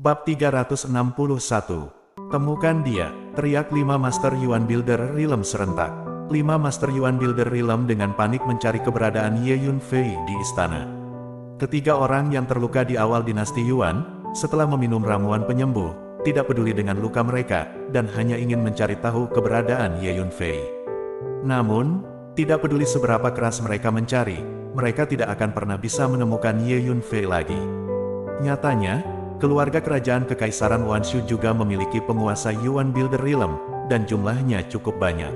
Bab 361. Temukan dia, teriak 5 Master Yuan Builder Realm serentak. 5 Master Yuan Builder Realm dengan panik mencari keberadaan Ye Yunfei di istana. Ketiga orang yang terluka di awal dinasti Yuan, setelah meminum ramuan penyembuh, tidak peduli dengan luka mereka, dan hanya ingin mencari tahu keberadaan Ye Yunfei. Namun, tidak peduli seberapa keras mereka mencari, mereka tidak akan pernah bisa menemukan Ye Yunfei lagi. Nyatanya, keluarga kerajaan Kekaisaran Wanshu juga memiliki penguasa Yuan Builder Realm, dan jumlahnya cukup banyak.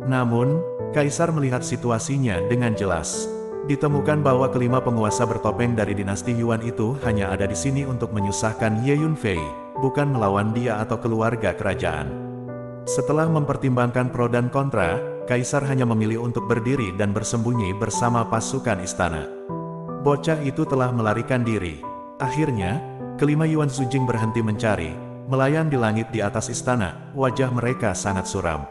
Namun, Kaisar melihat situasinya dengan jelas. Ditemukan bahwa kelima penguasa bertopeng dari dinasti Yuan itu hanya ada di sini untuk menyusahkan Ye Yunfei, bukan melawan dia atau keluarga kerajaan. Setelah mempertimbangkan pro dan kontra, Kaisar hanya memilih untuk berdiri dan bersembunyi bersama pasukan istana. Bocah itu telah melarikan diri. Akhirnya, kelima Yuan Zujing berhenti mencari, melayang di langit di atas istana, wajah mereka sangat suram.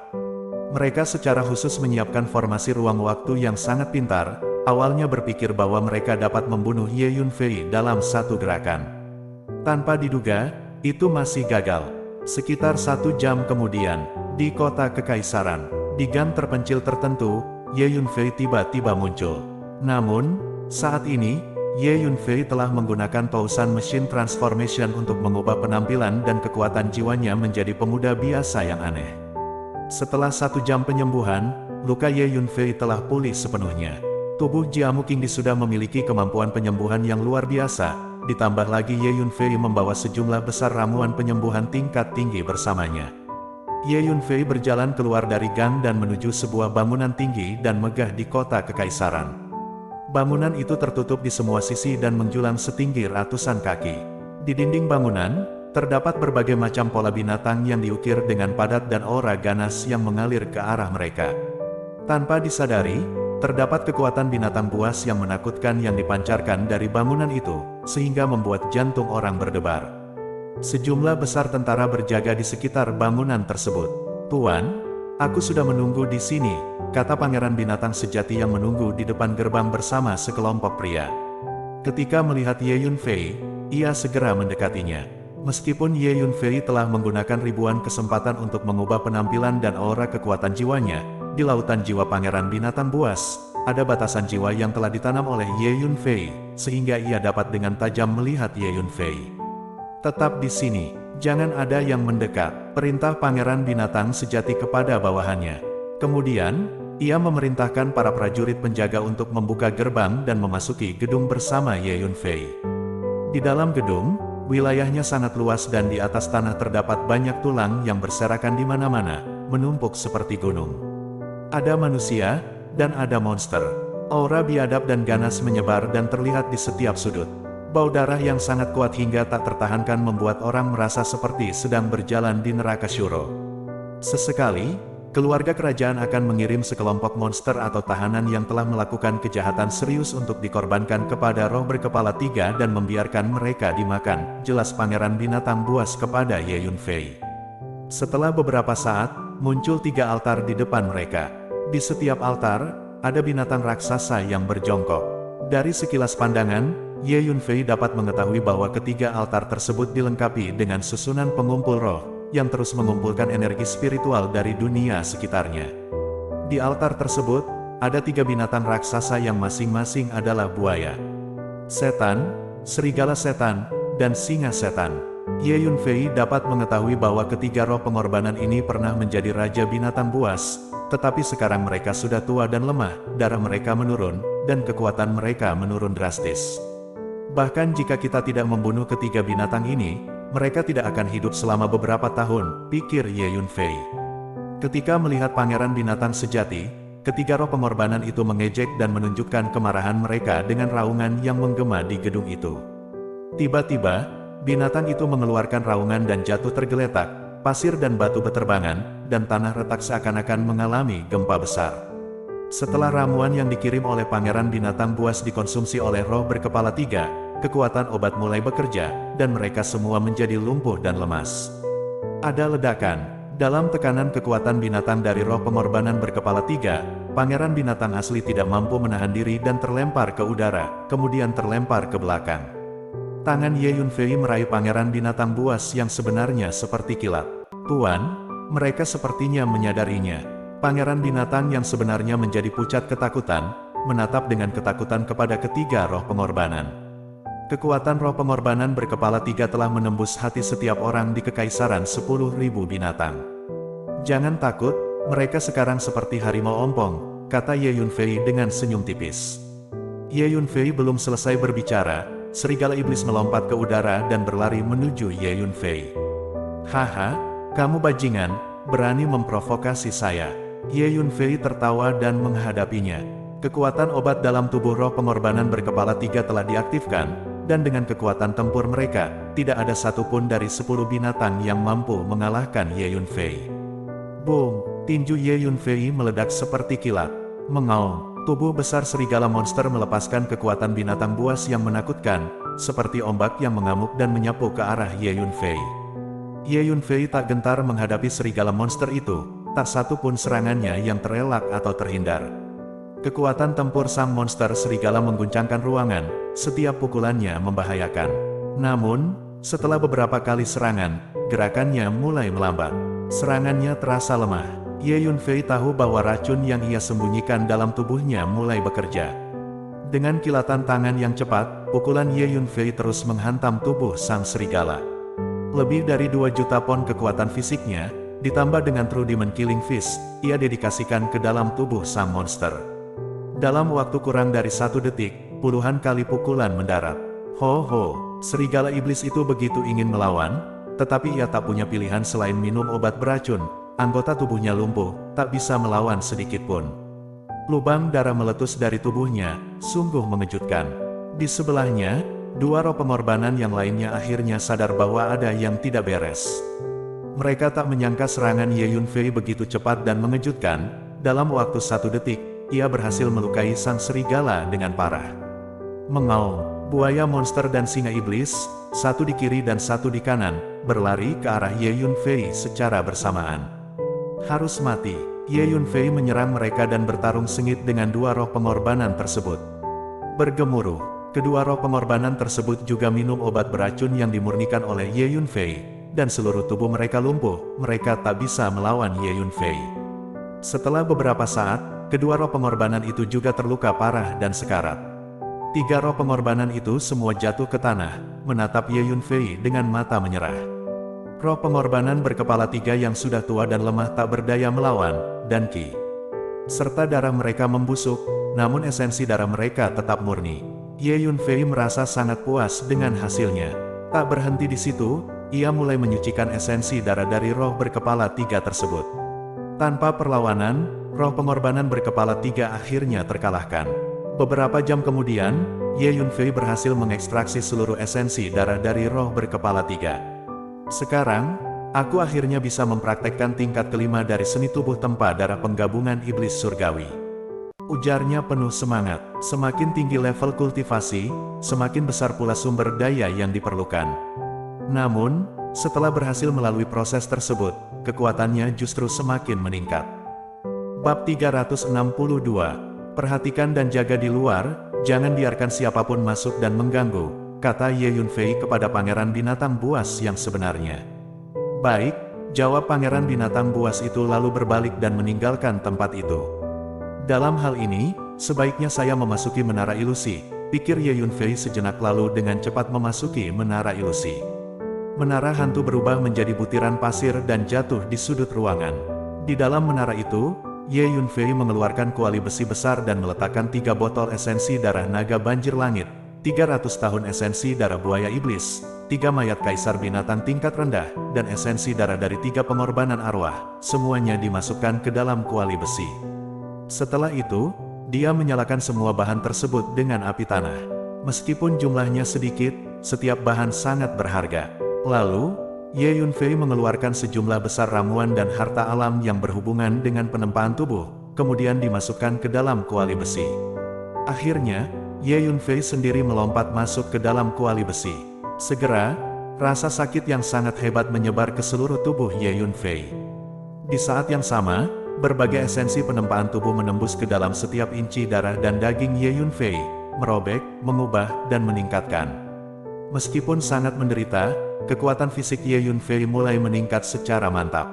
Mereka secara khusus menyiapkan formasi ruang waktu yang sangat pintar, awalnya berpikir bahwa mereka dapat membunuh Ye Yunfei dalam satu gerakan. Tanpa diduga, itu masih gagal. Sekitar 1 jam kemudian, di kota Kekaisaran, di gang terpencil tertentu, Ye Yunfei tiba-tiba muncul. Namun, saat ini, Ye Yunfei telah menggunakan Tousan Machine Transformation untuk mengubah penampilan dan kekuatan jiwanya menjadi pemuda biasa yang aneh. Setelah 1 jam penyembuhan, luka Ye Yunfei telah pulih sepenuhnya. Tubuh Jiamu Qingdi sudah memiliki kemampuan penyembuhan yang luar biasa, ditambah lagi Ye Yunfei membawa sejumlah besar ramuan penyembuhan tingkat tinggi bersamanya. Ye Yunfei berjalan keluar dari gang dan menuju sebuah bangunan tinggi dan megah di kota Kekaisaran. Bangunan itu tertutup di semua sisi dan menjulang setinggi ratusan kaki. Di dinding bangunan, terdapat berbagai macam pola binatang yang diukir dengan padat dan aura ganas yang mengalir ke arah mereka. Tanpa disadari, terdapat kekuatan binatang buas yang menakutkan yang dipancarkan dari bangunan itu, sehingga membuat jantung orang berdebar. Sejumlah besar tentara berjaga di sekitar bangunan tersebut. "Tuan, aku sudah menunggu di sini," kata pangeran binatang sejati yang menunggu di depan gerbang bersama sekelompok pria. Ketika melihat Ye Yunfei, ia segera mendekatinya. Meskipun Ye Yunfei telah menggunakan ribuan kesempatan untuk mengubah penampilan dan aura kekuatan jiwanya, di lautan jiwa pangeran binatang buas, ada batasan jiwa yang telah ditanam oleh Ye Yunfei, sehingga ia dapat dengan tajam melihat Ye Yunfei. "Tetap di sini, jangan ada yang mendekat," perintah pangeran binatang sejati kepada bawahannya. Kemudian, ia memerintahkan para prajurit penjaga untuk membuka gerbang dan memasuki gedung bersama Ye Yunfei. Di dalam gedung, wilayahnya sangat luas dan di atas tanah terdapat banyak tulang yang berserakan di mana-mana, menumpuk seperti gunung. Ada manusia, dan ada monster. Aura biadab dan ganas menyebar dan terlihat di setiap sudut. Bau darah yang sangat kuat hingga tak tertahankan membuat orang merasa seperti sedang berjalan di neraka Shuro. Sesekali, keluarga kerajaan akan mengirim sekelompok monster atau tahanan yang telah melakukan kejahatan serius untuk dikorbankan kepada roh berkepala 3 dan membiarkan mereka dimakan, jelas pangeran binatang buas kepada Ye Yunfei. Setelah beberapa saat, muncul 3 altar di depan mereka. Di setiap altar, ada binatang raksasa yang berjongkok. Dari sekilas pandangan, Ye Yunfei dapat mengetahui bahwa ketiga altar tersebut dilengkapi dengan susunan pengumpul roh, yang terus mengumpulkan energi spiritual dari dunia sekitarnya. Di altar tersebut, ada 3 binatang raksasa yang masing-masing adalah buaya, setan, serigala setan, dan singa setan. Ye Yunfei dapat mengetahui bahwa ketiga roh pengorbanan ini pernah menjadi raja binatang buas, tetapi sekarang mereka sudah tua dan lemah, darah mereka menurun, dan kekuatan mereka menurun drastis. Bahkan jika kita tidak membunuh ketiga binatang ini, mereka tidak akan hidup selama beberapa tahun, pikir Ye Yunfei. Ketika melihat pangeran binatang sejati, ketiga roh pengorbanan itu mengejek dan menunjukkan kemarahan mereka dengan raungan yang menggema di gedung itu. Tiba-tiba, binatang itu mengeluarkan raungan dan jatuh tergeletak, pasir dan batu beterbangan, dan tanah retak seakan-akan mengalami gempa besar. Setelah ramuan yang dikirim oleh pangeran binatang buas dikonsumsi oleh roh berkepala 3, kekuatan obat mulai bekerja, dan mereka semua menjadi lumpuh dan lemas. Ada ledakan. Dalam tekanan kekuatan binatang dari roh pengorbanan berkepala 3, pangeran binatang asli tidak mampu menahan diri dan terlempar ke udara, kemudian terlempar ke belakang. Tangan Ye Yunfei meraih pangeran binatang buas yang sebenarnya seperti kilat. Tuan, mereka sepertinya menyadarinya. Pangeran binatang yang sebenarnya menjadi pucat ketakutan, menatap dengan ketakutan kepada ketiga roh pengorbanan. Kekuatan roh pengorbanan berkepala 3 telah menembus hati setiap orang di kekaisaran 10.000 binatang. Jangan takut, mereka sekarang seperti harimau ompong, kata Ye Yunfei dengan senyum tipis. Ye Yunfei belum selesai berbicara, serigala iblis melompat ke udara dan berlari menuju Ye Yunfei. Haha, kamu bajingan, berani memprovokasi saya. Ye Yunfei tertawa dan menghadapinya. Kekuatan obat dalam tubuh roh pengorbanan berkepala 3 telah diaktifkan, dan dengan kekuatan tempur mereka, tidak ada satupun dari 10 binatang yang mampu mengalahkan Ye Yunfei. Boom! Tinju Ye Yunfei meledak seperti kilat. Mengaum, tubuh besar serigala monster melepaskan kekuatan binatang buas yang menakutkan, seperti ombak yang mengamuk dan menyapu ke arah Ye Yunfei. Ye Yunfei tak gentar menghadapi serigala monster itu, tak satu pun serangannya yang terelak atau terhindar. Kekuatan tempur sang monster serigala mengguncangkan ruangan, setiap pukulannya membahayakan. Namun, setelah beberapa kali serangan, gerakannya mulai melambat. Serangannya terasa lemah. Ye Yunfei tahu bahwa racun yang ia sembunyikan dalam tubuhnya mulai bekerja. Dengan kilatan tangan yang cepat, pukulan Ye Yunfei terus menghantam tubuh sang serigala. Lebih dari 2 juta pon kekuatan fisiknya, ditambah dengan True Demon Killing Fist, ia dedikasikan ke dalam tubuh sang monster. Dalam waktu kurang dari 1 detik, puluhan kali pukulan mendarat. Ho ho, serigala iblis itu begitu ingin melawan, tetapi ia tak punya pilihan selain minum obat beracun. Anggota tubuhnya lumpuh, tak bisa melawan sedikit pun. Lubang darah meletus dari tubuhnya, sungguh mengejutkan. Di sebelahnya, 2 roh pengorbanan yang lainnya akhirnya sadar bahwa ada yang tidak beres. Mereka tak menyangka serangan Ye Yunfei begitu cepat dan mengejutkan. Dalam waktu 1 detik, ia berhasil melukai sang serigala dengan parah. Mengaum, buaya monster dan singa iblis, satu di kiri dan satu di kanan, berlari ke arah Ye Yunfei secara bersamaan. Harus mati, Ye Yunfei menyerang mereka dan bertarung sengit dengan 2 roh pengorbanan tersebut. Bergemuruh, kedua roh pengorbanan tersebut juga minum obat beracun yang dimurnikan oleh Ye Yunfei, dan seluruh tubuh mereka lumpuh, mereka tak bisa melawan Ye Yunfei. Setelah beberapa saat, kedua roh pengorbanan itu juga terluka parah dan sekarat. 3 roh pengorbanan itu semua jatuh ke tanah, menatap Ye Yunfei dengan mata menyerah. Roh pengorbanan berkepala 3 yang sudah tua dan lemah tak berdaya melawan, dan ki serta darah mereka membusuk, namun esensi darah mereka tetap murni. Ye Yunfei merasa sangat puas dengan hasilnya. Tak berhenti di situ, ia mulai menyucikan esensi darah dari roh berkepala 3 tersebut. Tanpa perlawanan, roh pengorbanan berkepala 3 akhirnya terkalahkan. Beberapa jam kemudian, Ye Yunfei berhasil mengekstraksi seluruh esensi darah dari roh berkepala 3. Sekarang, aku akhirnya bisa mempraktekkan tingkat kelima dari seni tubuh tempa darah penggabungan iblis surgawi. Ujarnya penuh semangat. Semakin tinggi level kultivasi, semakin besar pula sumber daya yang diperlukan. Namun, setelah berhasil melalui proses tersebut, kekuatannya justru semakin meningkat. Bab 362. Perhatikan dan jaga di luar, jangan biarkan siapapun masuk dan mengganggu, kata Ye Yunfei kepada pangeran binatang buas yang sebenarnya. Baik, jawab pangeran binatang buas itu lalu berbalik dan meninggalkan tempat itu. Dalam hal ini, sebaiknya saya memasuki menara ilusi, pikir Ye Yunfei sejenak lalu dengan cepat memasuki menara ilusi. Menara hantu berubah menjadi butiran pasir dan jatuh di sudut ruangan. Di dalam menara itu, Ye Yunfei mengeluarkan kuali besi besar dan meletakkan 3 botol esensi darah naga banjir langit, 300 tahun esensi darah buaya iblis, 3 mayat kaisar binatang tingkat rendah, dan esensi darah dari 3 pengorbanan arwah, semuanya dimasukkan ke dalam kuali besi. Setelah itu, dia menyalakan semua bahan tersebut dengan api tanah. Meskipun jumlahnya sedikit, setiap bahan sangat berharga. Lalu, Ye Yunfei mengeluarkan sejumlah besar ramuan dan harta alam yang berhubungan dengan penempaan tubuh, kemudian dimasukkan ke dalam kuali besi. Akhirnya, Ye Yunfei sendiri melompat masuk ke dalam kuali besi. Segera, rasa sakit yang sangat hebat menyebar ke seluruh tubuh Ye Yunfei. Di saat yang sama, berbagai esensi penempaan tubuh menembus ke dalam setiap inci darah dan daging Ye Yunfei, merobek, mengubah, dan meningkatkan. Meskipun sangat menderita, kekuatan fisik Ye Yunfei mulai meningkat secara mantap.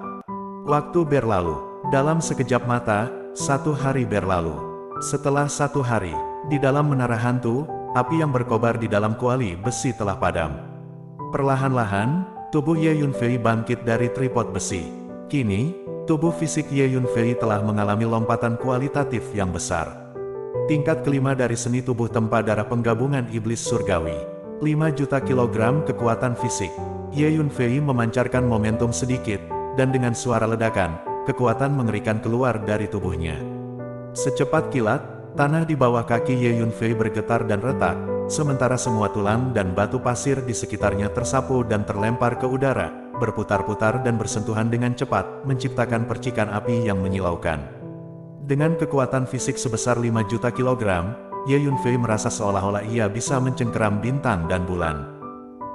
Waktu berlalu. Dalam sekejap mata, 1 hari berlalu. Setelah 1 hari, di dalam menara hantu, api yang berkobar di dalam kuali besi telah padam. Perlahan-lahan, tubuh Ye Yunfei bangkit dari tripod besi. Kini, tubuh fisik Ye Yunfei telah mengalami lompatan kualitatif yang besar. Tingkat kelima dari seni tubuh tempah darah penggabungan iblis surgawi. 5 juta kilogram kekuatan fisik. Ye Yunfei memancarkan momentum sedikit, dan dengan suara ledakan, kekuatan mengerikan keluar dari tubuhnya. Secepat kilat, tanah di bawah kaki Ye Yunfei bergetar dan retak, sementara semua tulang dan batu pasir di sekitarnya tersapu dan terlempar ke udara, berputar-putar dan bersentuhan dengan cepat, menciptakan percikan api yang menyilaukan. Dengan kekuatan fisik sebesar 5 juta kilogram, Ye Yunfei merasa seolah-olah ia bisa mencengkeram bintang dan bulan.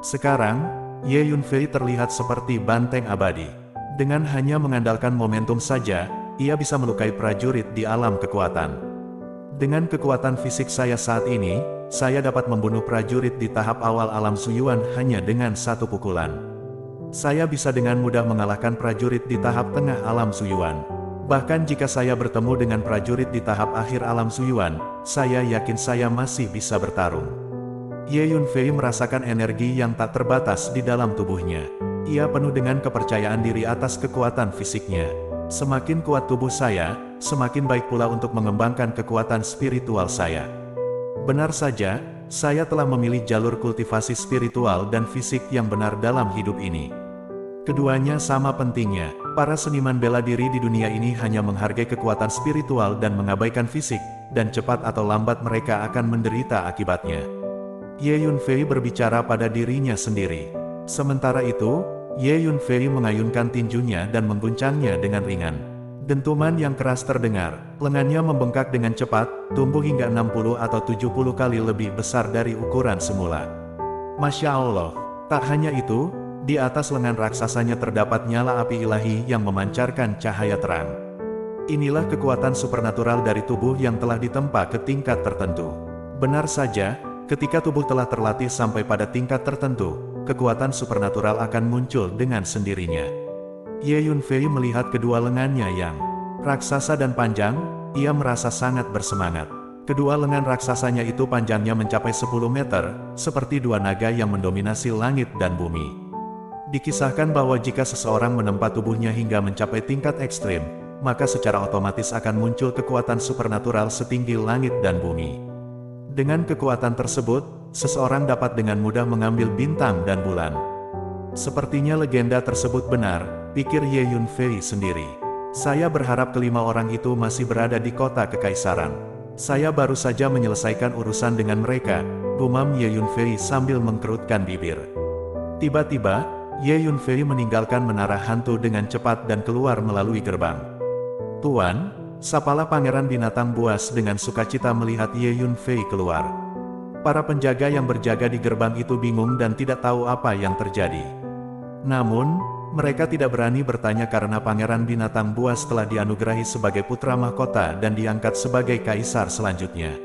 Sekarang, Ye Yunfei terlihat seperti banteng abadi. Dengan hanya mengandalkan momentum saja, ia bisa melukai prajurit di alam kekuatan. Dengan kekuatan fisik saya saat ini, saya dapat membunuh prajurit di tahap awal alam Suyuan hanya dengan 1 pukulan. Saya bisa dengan mudah mengalahkan prajurit di tahap tengah alam Suyuan. Bahkan jika saya bertemu dengan prajurit di tahap akhir alam Suyuan, saya yakin saya masih bisa bertarung. Ye Yunfei merasakan energi yang tak terbatas di dalam tubuhnya. Ia penuh dengan kepercayaan diri atas kekuatan fisiknya. Semakin kuat tubuh saya, semakin baik pula untuk mengembangkan kekuatan spiritual saya. Benar saja, saya telah memilih jalur kultivasi spiritual dan fisik yang benar dalam hidup ini. Keduanya sama pentingnya. Para seniman bela diri di dunia ini hanya menghargai kekuatan spiritual dan mengabaikan fisik, dan cepat atau lambat mereka akan menderita akibatnya. Ye Yunfei berbicara pada dirinya sendiri. Sementara itu, Ye Yunfei mengayunkan tinjunya dan mengguncangnya dengan ringan. Dentuman yang keras terdengar, lengannya membengkak dengan cepat, tumbuh hingga 60 atau 70 kali lebih besar dari ukuran semula. Masya Allah, tak hanya itu, di atas lengan raksasanya terdapat nyala api ilahi yang memancarkan cahaya terang. Inilah kekuatan supernatural dari tubuh yang telah ditempa ke tingkat tertentu. Benar saja, ketika tubuh telah terlatih sampai pada tingkat tertentu, kekuatan supernatural akan muncul dengan sendirinya. Ye Yunfei melihat kedua lengannya yang raksasa dan panjang, ia merasa sangat bersemangat. Kedua lengan raksasanya itu panjangnya mencapai 10 meter, seperti 2 naga yang mendominasi langit dan bumi. Dikisahkan bahwa jika seseorang menempa tubuhnya hingga mencapai tingkat ekstrim, maka secara otomatis akan muncul kekuatan supernatural setinggi langit dan bumi. Dengan kekuatan tersebut, seseorang dapat dengan mudah mengambil bintang dan bulan. Sepertinya legenda tersebut benar, pikir Ye Yunfei sendiri. Saya berharap kelima orang itu masih berada di kota kekaisaran. Saya baru saja menyelesaikan urusan dengan mereka, gumam Ye Yunfei sambil mengkerutkan bibir. Tiba-tiba, Ye Yunfei meninggalkan menara hantu dengan cepat dan keluar melalui gerbang. Tuan, sapalah Pangeran Binatang Buas dengan sukacita melihat Ye Yunfei keluar. Para penjaga yang berjaga di gerbang itu bingung dan tidak tahu apa yang terjadi. Namun, mereka tidak berani bertanya karena Pangeran Binatang Buas telah dianugerahi sebagai putra mahkota dan diangkat sebagai kaisar selanjutnya.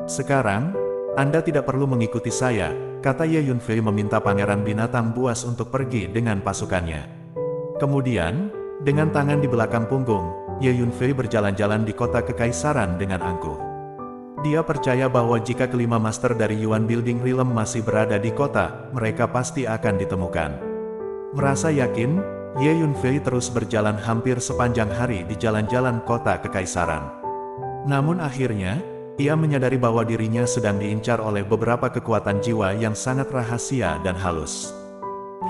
Sekarang, Anda tidak perlu mengikuti saya, kata Ye Yunfei meminta Pangeran Binatang Buas untuk pergi dengan pasukannya. Kemudian, dengan tangan di belakang punggung, Ye Yunfei berjalan-jalan di kota kekaisaran dengan angkuh. Dia percaya bahwa jika kelima master dari Yuan Building Realm masih berada di kota, mereka pasti akan ditemukan. Merasa yakin, Ye Yunfei terus berjalan hampir sepanjang hari di jalan-jalan kota kekaisaran. Namun akhirnya, ia menyadari bahwa dirinya sedang diincar oleh beberapa kekuatan jiwa yang sangat rahasia dan halus.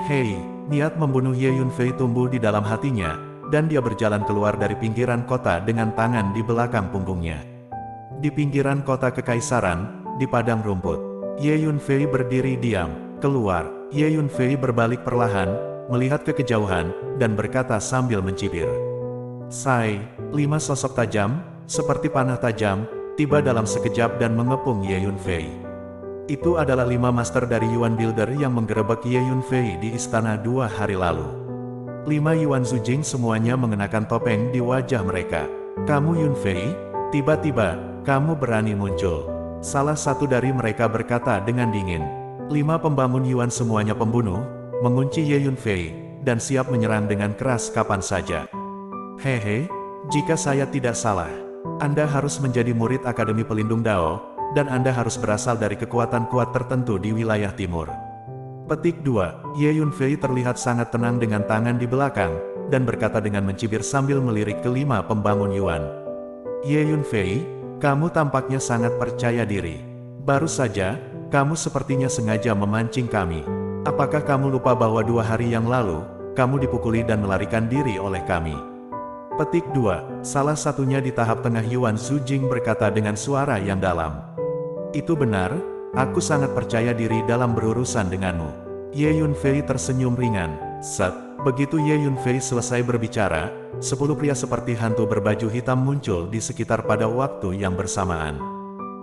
Hei, niat membunuh Ye Yunfei tumbuh di dalam hatinya, dan dia berjalan keluar dari pinggiran kota dengan tangan di belakang punggungnya. Di pinggiran kota kekaisaran, di padang rumput, Ye Yunfei berdiri diam. Keluar, Ye Yunfei berbalik perlahan, melihat ke kejauhan, dan berkata sambil mencibir. Sai, 5 sosok tajam, seperti panah tajam, tiba dalam sekejap dan mengepung Ye Yunfei. Itu adalah 5 master dari Yuan Builder yang menggerebek Ye Yunfei di istana 2 hari lalu. 5 Yuan Zujing semuanya mengenakan topeng di wajah mereka. Kamu Yunfei? Tiba-tiba, kamu berani muncul. Salah satu dari mereka berkata dengan dingin. 5 pembangun Yuan semuanya pembunuh, mengunci Ye Yunfei, dan siap menyerang dengan keras kapan saja. Hehe, jika saya tidak salah, Anda harus menjadi murid Akademi Pelindung Dao, dan Anda harus berasal dari kekuatan kuat tertentu di wilayah timur. Petik 2. Ye Yunfei terlihat sangat tenang dengan tangan di belakang, dan berkata dengan mencibir sambil melirik ke 5 pembangun Yuan. Ye Yunfei, kamu tampaknya sangat percaya diri. Baru saja, kamu sepertinya sengaja memancing kami. Apakah kamu lupa bahwa 2 hari yang lalu, kamu dipukuli dan melarikan diri oleh kami? Petik 2. Salah satunya di tahap tengah Yuan Zujing berkata dengan suara yang dalam. Itu benar, aku sangat percaya diri dalam berurusan denganmu. Ye Yunfei tersenyum ringan. Set, begitu Ye Yunfei selesai berbicara, 10 pria seperti hantu berbaju hitam muncul di sekitar pada waktu yang bersamaan.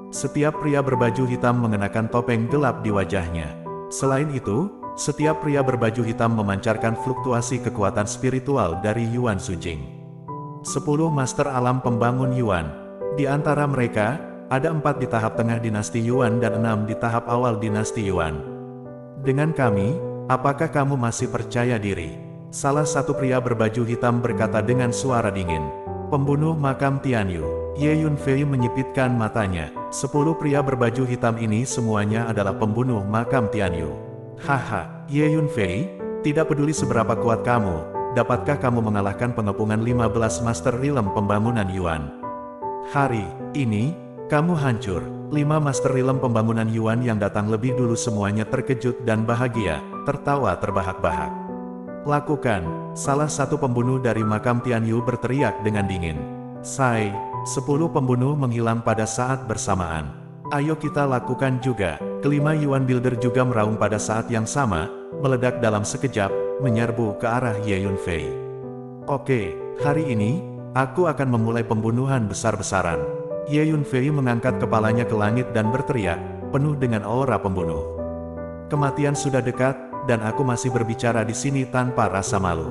Setiap pria berbaju hitam mengenakan topeng gelap di wajahnya. Selain itu, setiap pria berbaju hitam memancarkan fluktuasi kekuatan spiritual dari Yuan Zujing. 10 master alam pembangun Yuan. Di antara mereka, ada 4 di tahap tengah dinasti Yuan dan 6 di tahap awal dinasti Yuan. Dengan kami, apakah kamu masih percaya diri? Salah satu pria berbaju hitam berkata dengan suara dingin. Pembunuh makam Tianyu. Ye Yunfei menyipitkan matanya. 10 pria berbaju hitam ini semuanya adalah pembunuh makam Tianyu. Haha, Ye Yunfei, tidak peduli seberapa kuat kamu, dapatkah kamu mengalahkan pengepungan 15 master realm pembangunan Yuan? Hari ini, kamu hancur. 5 master realm pembangunan Yuan yang datang lebih dulu semuanya terkejut dan bahagia, tertawa terbahak-bahak. Lakukan, salah satu pembunuh dari makam Tianyu berteriak dengan dingin. Sai, 10 pembunuh menghilang pada saat bersamaan. Ayo kita lakukan juga. Kelima Yuan Builder juga meraung pada saat yang sama, meledak dalam sekejap, menyerbu ke arah Ye Yunfei. Oke, hari ini, aku akan memulai pembunuhan besar-besaran. Ye Yunfei mengangkat kepalanya ke langit dan berteriak, penuh dengan aura pembunuh. Kematian sudah dekat, dan aku masih berbicara di sini tanpa rasa malu.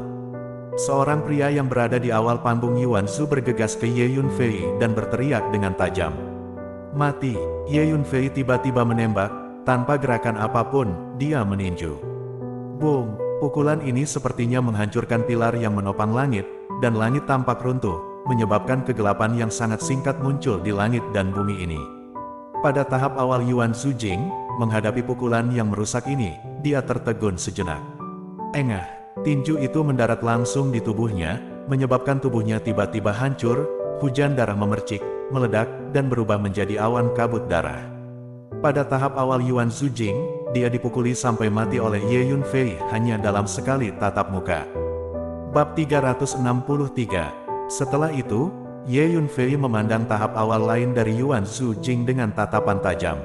Seorang pria yang berada di awal panggung Yuan Zhu bergegas ke Ye Yunfei dan berteriak dengan tajam. Mati! Ye Yunfei tiba-tiba menembak, tanpa gerakan apapun, dia meninju. Boom! Pukulan ini sepertinya menghancurkan pilar yang menopang langit, dan langit tampak runtuh, menyebabkan kegelapan yang sangat singkat muncul di langit dan bumi ini. Pada tahap awal Yuan Zujing, menghadapi pukulan yang merusak ini, dia tertegun sejenak. Engah, tinju itu mendarat langsung di tubuhnya, menyebabkan tubuhnya tiba-tiba hancur, hujan darah memercik, meledak, dan berubah menjadi awan kabut darah. Pada tahap awal Yuan Zujing, dia dipukuli sampai mati oleh Ye Yunfei hanya dalam sekali tatap muka. Bab 363. Setelah itu, Ye Yunfei memandang tahap awal lain dari Yuan Zujing dengan tatapan tajam.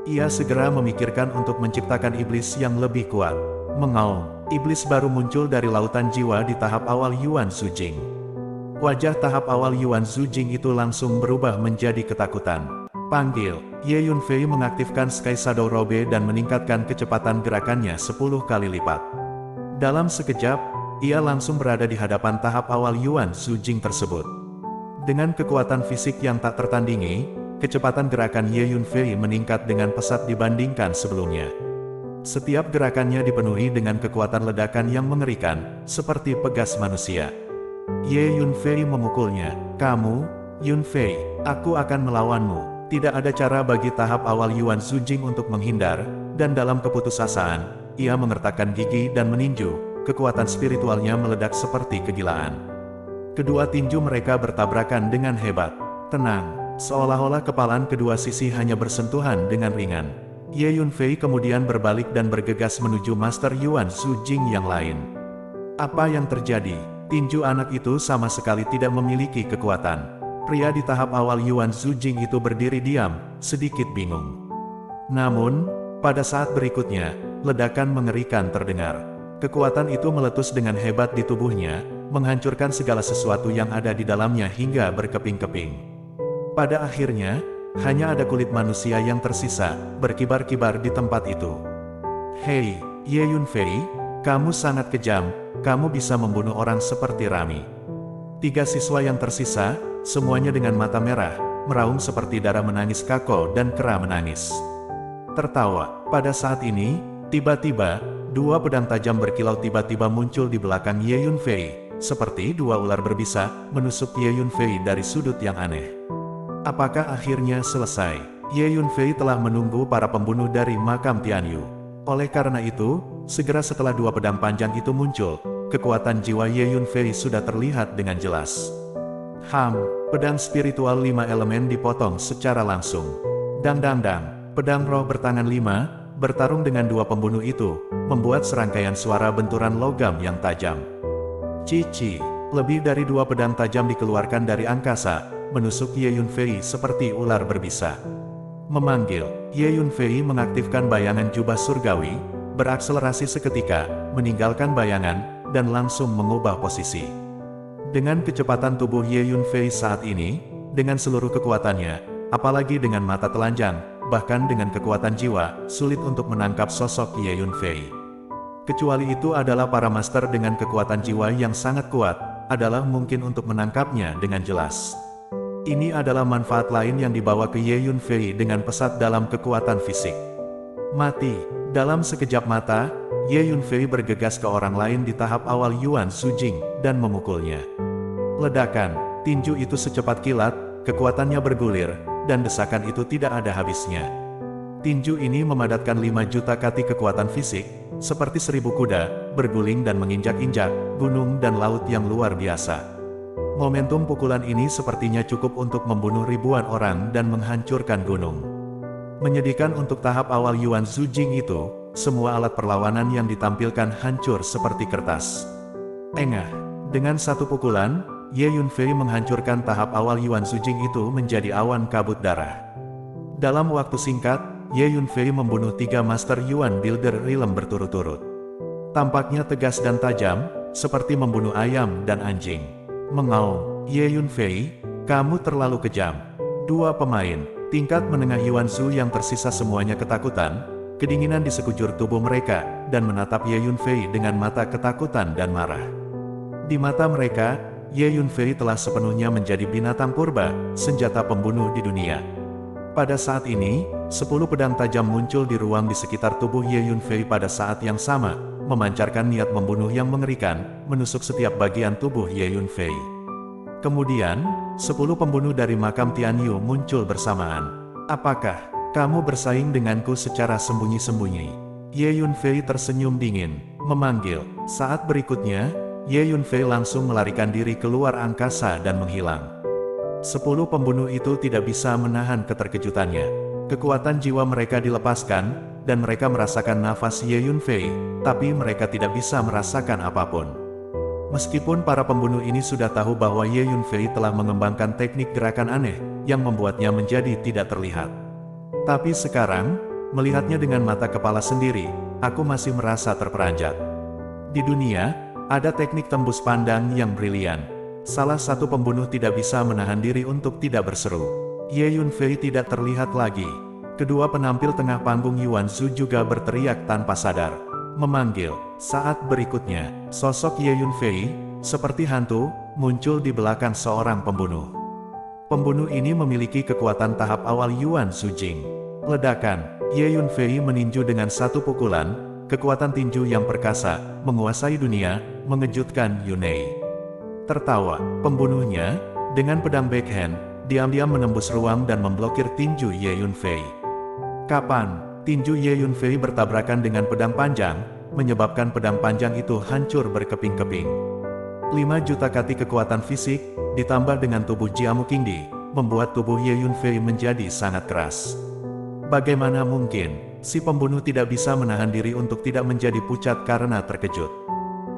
Ia segera memikirkan untuk menciptakan iblis yang lebih kuat. Mengaum, iblis baru muncul dari lautan jiwa di tahap awal Yuan Zujing. Wajah tahap awal Yuan Zujing itu langsung berubah menjadi ketakutan. Panggil, Ye Yunfei mengaktifkan Sky Shadow Robe dan meningkatkan kecepatan gerakannya 10 kali lipat. Dalam sekejap, ia langsung berada di hadapan tahap awal Yuan Zujing tersebut. Dengan kekuatan fisik yang tak tertandingi, kecepatan gerakan Ye Yunfei meningkat dengan pesat dibandingkan sebelumnya. Setiap gerakannya dipenuhi dengan kekuatan ledakan yang mengerikan, seperti pegas manusia. Ye Yunfei memukulnya. Kamu, Yunfei, aku akan melawanmu. Tidak ada cara bagi tahap awal Yuan Zujing untuk menghindar, dan dalam keputusasaan, ia mengertakkan gigi dan meninju. Kekuatan spiritualnya meledak seperti kegilaan. Kedua tinju mereka bertabrakan dengan hebat. Tenang, seolah-olah kepalan kedua sisi hanya bersentuhan dengan ringan. Ye Yunfei kemudian berbalik dan bergegas menuju Master Yuan Zujing yang lain. Apa yang terjadi? Tinju anak itu sama sekali tidak memiliki kekuatan. Pria di tahap awal Yuan Zujing itu berdiri diam, sedikit bingung. Namun, pada saat berikutnya, ledakan mengerikan terdengar. Kekuatan itu meletus dengan hebat di tubuhnya, menghancurkan segala sesuatu yang ada di dalamnya hingga berkeping-keping. Pada akhirnya, hanya ada kulit manusia yang tersisa, berkibar-kibar di tempat itu. Hei, Ye Yunfei, kamu sangat kejam, kamu bisa membunuh orang seperti Rami. 3 siswa yang tersisa, semuanya dengan mata merah, meraung seperti darah menangis Kako dan Kera menangis. Tertawa. Pada saat ini, tiba-tiba, dua pedang tajam berkilau tiba-tiba muncul di belakang Ye Yunfei, seperti dua ular berbisa, menusuk Ye Yunfei dari sudut yang aneh. Apakah akhirnya selesai? Ye Yunfei telah menunggu para pembunuh dari makam Tianyu. Oleh karena itu, segera setelah dua pedang panjang itu muncul, kekuatan jiwa Ye Yunfei sudah terlihat dengan jelas. Pedang spiritual 5 elemen dipotong secara langsung. Dang dang dang. Pedang roh bertangan 5, bertarung dengan dua pembunuh itu, membuat serangkaian suara benturan logam yang tajam. Cici, lebih dari dua pedang tajam dikeluarkan dari angkasa, menusuk Ye Yunfei seperti ular berbisa. Memanggil, Ye Yunfei mengaktifkan bayangan jubah surgawi, berakselerasi seketika, meninggalkan bayangan, dan langsung mengubah posisi. Dengan kecepatan tubuh Ye Yunfei saat ini, dengan seluruh kekuatannya, apalagi dengan mata telanjang, bahkan dengan kekuatan jiwa, sulit untuk menangkap sosok Ye Yunfei. Kecuali itu adalah para master dengan kekuatan jiwa yang sangat kuat, adalah mungkin untuk menangkapnya dengan jelas. Ini adalah manfaat lain yang dibawa ke Ye Yunfei dengan pesat dalam kekuatan fisik. Mati. Dalam sekejap mata, Ye Yunfei bergegas ke orang lain di tahap awal Yuan Sujing, dan memukulnya. Ledakan, tinju itu secepat kilat, kekuatannya bergulir, dan desakan itu tidak ada habisnya. Tinju ini memadatkan 5 juta kati kekuatan fisik, seperti 1000 kuda, berguling dan menginjak-injak, gunung dan laut yang luar biasa. Momentum pukulan ini sepertinya cukup untuk membunuh ribuan orang dan menghancurkan gunung. Menyedihkan untuk tahap awal Yuan Sujing itu, semua alat perlawanan yang ditampilkan hancur seperti kertas. Engah, dengan satu pukulan, Ye Yunfei menghancurkan tahap awal Yuan Sujing itu menjadi awan kabut darah. Dalam waktu singkat, Ye Yunfei membunuh 3 Master Yuan Builder Realm berturut-turut. Tampaknya tegas dan tajam, seperti membunuh ayam dan anjing. Mengaum, Ye Yunfei, kamu terlalu kejam. Dua pemain, tingkat menengah Yuan Su yang tersisa semuanya ketakutan, kedinginan di sekujur tubuh mereka, dan menatap Ye Yunfei dengan mata ketakutan dan marah. Di mata mereka, Ye Yunfei telah sepenuhnya menjadi binatang purba, senjata pembunuh di dunia. Pada saat ini, 10 pedang tajam muncul di ruang di sekitar tubuh Ye Yunfei pada saat yang sama, memancarkan niat membunuh yang mengerikan, menusuk setiap bagian tubuh Ye Yunfei. Kemudian, 10 pembunuh dari makam Tianyu muncul bersamaan. Apakah kamu bersaing denganku secara sembunyi-sembunyi? Ye Yunfei tersenyum dingin, memanggil. Saat berikutnya, Ye Yunfei langsung melarikan diri keluar angkasa dan menghilang. 10 pembunuh itu tidak bisa menahan keterkejutannya. Kekuatan jiwa mereka dilepaskan, dan mereka merasakan nafas Ye Yunfei, tapi mereka tidak bisa merasakan apapun. Meskipun para pembunuh ini sudah tahu bahwa Ye Yunfei telah mengembangkan teknik gerakan aneh, yang membuatnya menjadi tidak terlihat. Tapi sekarang, melihatnya dengan mata kepala sendiri, aku masih merasa terperanjat. Di dunia, ada teknik tembus pandang yang brilian. Salah satu pembunuh tidak bisa menahan diri untuk tidak berseru. Ye Yunfei tidak terlihat lagi. Kedua penampil tengah panggung Yuan Su juga berteriak tanpa sadar. Memanggil. Saat berikutnya, sosok Ye Yunfei, seperti hantu, muncul di belakang seorang pembunuh. Pembunuh ini memiliki kekuatan tahap awal Yuan Sujing. Ledakan. Ye Yunfei meninju dengan satu pukulan. Kekuatan tinju yang perkasa, menguasai dunia, mengejutkan Yunei. Tertawa, pembunuhnya, dengan pedang backhand, diam-diam menembus ruang dan memblokir tinju Ye Yunfei. Kapan, tinju Ye Yunfei bertabrakan dengan pedang panjang, menyebabkan pedang panjang itu hancur berkeping-keping. 5 juta kati kekuatan fisik, ditambah dengan tubuh Jiamu Qingdi, membuat tubuh Ye Yunfei menjadi sangat keras. Bagaimana mungkin, si pembunuh tidak bisa menahan diri untuk tidak menjadi pucat karena terkejut.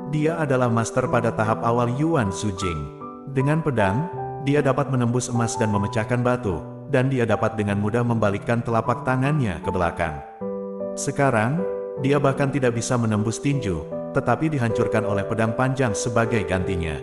Dia adalah master pada tahap awal Yuan Sujing. Dengan pedang, dia dapat menembus emas dan memecahkan batu, dan dia dapat dengan mudah membalikkan telapak tangannya ke belakang. Sekarang, dia bahkan tidak bisa menembus tinju, tetapi dihancurkan oleh pedang panjang sebagai gantinya.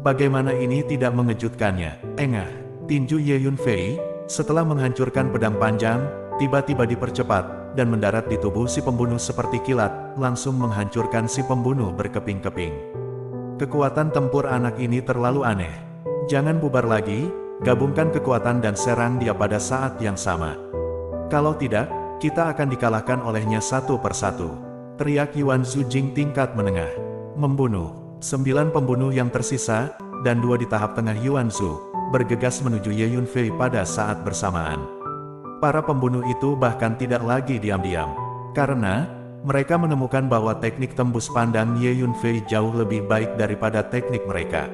Bagaimana ini tidak mengejutkannya? Engah, tinju Ye Yunfei, setelah menghancurkan pedang panjang, tiba-tiba dipercepat, dan mendarat di tubuh si pembunuh seperti kilat, langsung menghancurkan si pembunuh berkeping-keping. Kekuatan tempur anak ini terlalu aneh. Jangan bubar lagi, gabungkan kekuatan dan serang dia pada saat yang sama. Kalau tidak, Kita akan dikalahkan olehnya satu persatu. Teriak Yuan Zujing tingkat menengah. Membunuh. 9 pembunuh yang tersisa, dan 2 di tahap tengah Yuan Zu, bergegas menuju Ye Yunfei pada saat bersamaan. Para pembunuh itu bahkan tidak lagi diam-diam. Karena, mereka menemukan bahwa teknik tembus pandang Ye Yunfei jauh lebih baik daripada teknik mereka.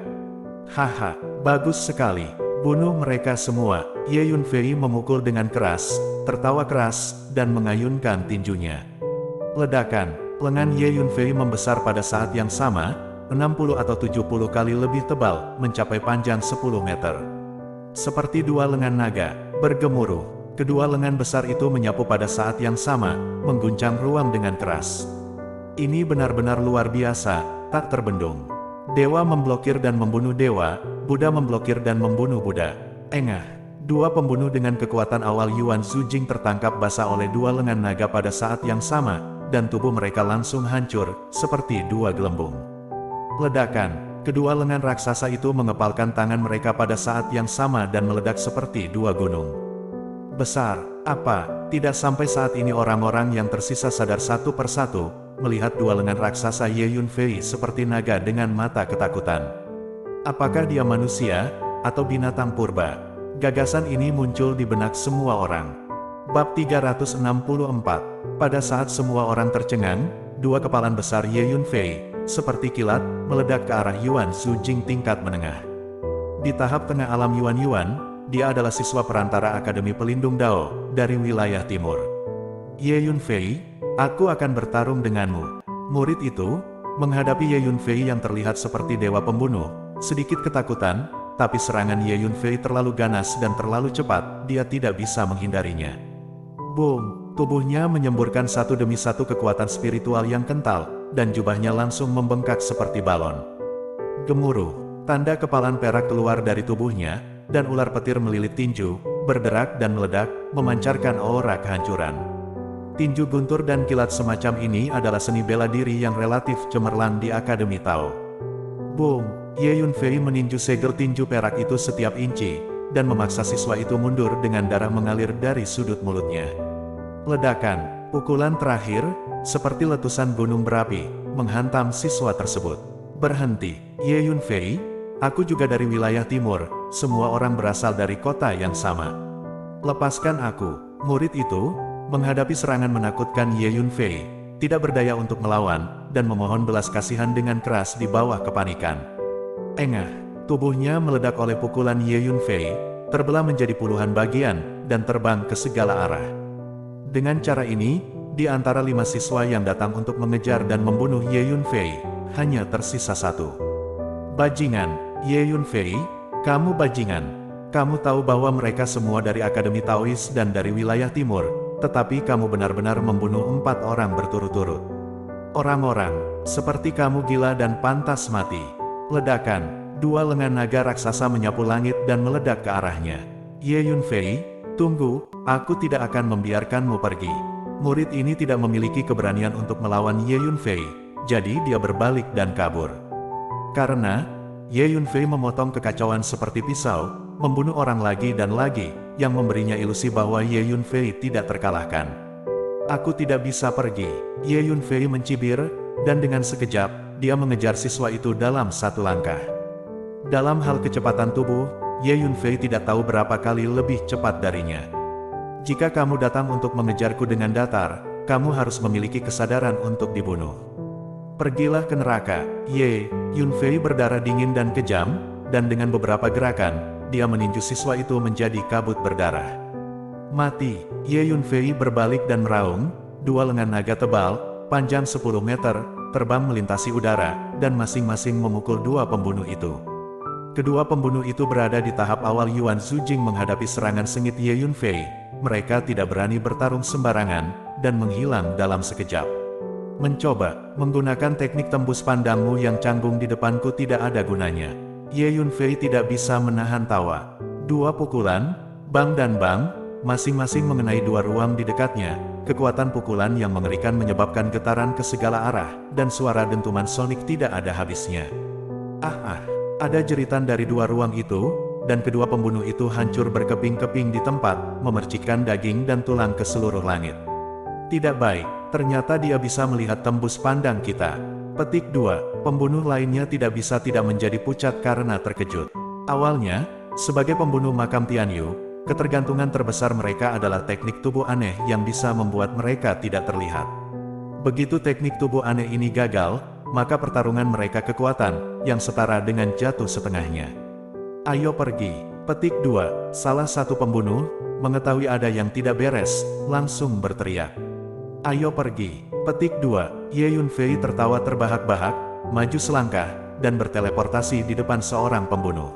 Haha, bagus sekali. Bunuh mereka semua. Ye Yunfei memukul dengan keras, tertawa keras, dan mengayunkan tinjunya. Ledakan. Lengan Ye Yunfei membesar pada saat yang sama, 60 atau 70 kali lebih tebal, mencapai panjang 10 meter. Seperti 2 lengan naga, bergemuruh. Kedua lengan besar itu menyapu pada saat yang sama, mengguncang ruang dengan keras. Ini benar-benar luar biasa, tak terbendung. Dewa memblokir dan membunuh dewa, Buddha memblokir dan membunuh Buddha. Engah. 2 pembunuh dengan kekuatan awal Yuan Zujing tertangkap basah oleh 2 lengan naga pada saat yang sama, dan tubuh mereka langsung hancur, seperti 2 gelembung. Ledakan. Kedua lengan raksasa itu mengepalkan tangan mereka pada saat yang sama dan meledak seperti 2 gunung. Besar. Apa? Tidak sampai saat ini orang-orang yang tersisa sadar satu persatu, melihat 2 lengan raksasa Ye Yunfei seperti naga dengan mata ketakutan. Apakah dia manusia, atau binatang purba? Gagasan ini muncul di benak semua orang. Bab 364. Pada saat semua orang tercengang, 2 kepalan besar Ye Yunfei, seperti kilat, meledak ke arah Yuan Zujing tingkat menengah. Di tahap tengah alam Yuan, dia adalah siswa perantara Akademi Pelindung Dao, dari wilayah timur. Ye Yunfei, aku akan bertarung denganmu. Murid itu, menghadapi Ye Yunfei yang terlihat seperti dewa pembunuh, sedikit ketakutan, tapi serangan Ye Yunfei terlalu ganas dan terlalu cepat, dia tidak bisa menghindarinya. Boom! Tubuhnya menyemburkan satu demi satu kekuatan spiritual yang kental, dan jubahnya langsung membengkak seperti balon. Gemuruh, tanda kepalan perak keluar dari tubuhnya, dan ular petir melilit tinju, berderak dan meledak, memancarkan aura kehancuran. Tinju guntur dan kilat semacam ini adalah seni bela diri yang relatif cemerlang di Akademi Tao. Boom! Ye Yunfei meninju segel tinju perak itu setiap inci, dan memaksa siswa itu mundur dengan darah mengalir dari sudut mulutnya. Ledakan, pukulan terakhir, seperti letusan gunung berapi, menghantam siswa tersebut. Berhenti, Ye Yunfei, aku juga dari wilayah timur, semua orang berasal dari kota yang sama. Lepaskan aku. Murid itu, menghadapi serangan menakutkan Ye Yunfei, tidak berdaya untuk melawan, dan memohon belas kasihan dengan keras di bawah kepanikan. Engah, tubuhnya meledak oleh pukulan Ye Yunfei, terbelah menjadi puluhan bagian, dan terbang ke segala arah. Dengan cara ini, di antara 5 siswa yang datang untuk mengejar dan membunuh Ye Yunfei, hanya tersisa 1. Bajingan, Ye Yunfei, kamu bajingan. Kamu tahu bahwa mereka semua dari Akademi Taois dan dari wilayah timur, tetapi kamu benar-benar membunuh 4 orang berturut-turut. Orang-orang, seperti kamu gila dan pantas mati. Ledakan, 2 lengan naga raksasa menyapu langit dan meledak ke arahnya. Ye Yunfei, tunggu, aku tidak akan membiarkanmu pergi. Murid ini tidak memiliki keberanian untuk melawan Ye Yunfei, jadi dia berbalik dan kabur. Karena, Ye Yunfei memotong kekacauan seperti pisau, membunuh orang lagi dan lagi, yang memberinya ilusi bahwa Ye Yunfei tidak terkalahkan. Aku tidak bisa pergi. Ye Yunfei mencibir, dan dengan sekejap, dia mengejar siswa itu dalam 1 langkah. Dalam hal kecepatan tubuh, Ye Yunfei tidak tahu berapa kali lebih cepat darinya. Jika kamu datang untuk mengejarku dengan datar, kamu harus memiliki kesadaran untuk dibunuh. Pergilah ke neraka. Ye Yunfei berdarah dingin dan kejam, dan dengan beberapa gerakan, dia meninju siswa itu menjadi kabut berdarah. Mati. Ye Yunfei berbalik dan meraung, 2 lengan naga tebal, panjang 10 meter, terbang melintasi udara, dan masing-masing memukul 2 pembunuh itu. Kedua pembunuh itu berada di tahap awal Yuan Zujing menghadapi serangan sengit Ye Yunfei. Mereka tidak berani bertarung sembarangan, dan menghilang dalam sekejap. Mencoba menggunakan teknik tembus pandangmu yang canggung di depanku tidak ada gunanya. Ye Yunfei tidak bisa menahan tawa. 2 pukulan, bang dan bang, masing-masing mengenai 2 ruang di dekatnya. Kekuatan pukulan yang mengerikan menyebabkan getaran ke segala arah, dan suara dentuman sonik tidak ada habisnya. Ada jeritan dari 2 ruang itu, dan kedua pembunuh itu hancur berkeping-keping di tempat, memercikkan daging dan tulang ke seluruh langit. Tidak baik, ternyata dia bisa melihat tembus pandang kita. Petik 2. Pembunuh lainnya tidak bisa tidak menjadi pucat karena terkejut. Awalnya, sebagai pembunuh makam Tianyu, ketergantungan terbesar mereka adalah teknik tubuh aneh yang bisa membuat mereka tidak terlihat. Begitu teknik tubuh aneh ini gagal, maka pertarungan mereka kekuatan, yang setara dengan jatuh setengahnya. Ayo pergi. Petik 2. Salah satu pembunuh, mengetahui ada yang tidak beres, langsung berteriak. Ayo pergi. Petik 2. Ye Yunfei tertawa terbahak-bahak, maju selangkah, dan berteleportasi di depan seorang pembunuh.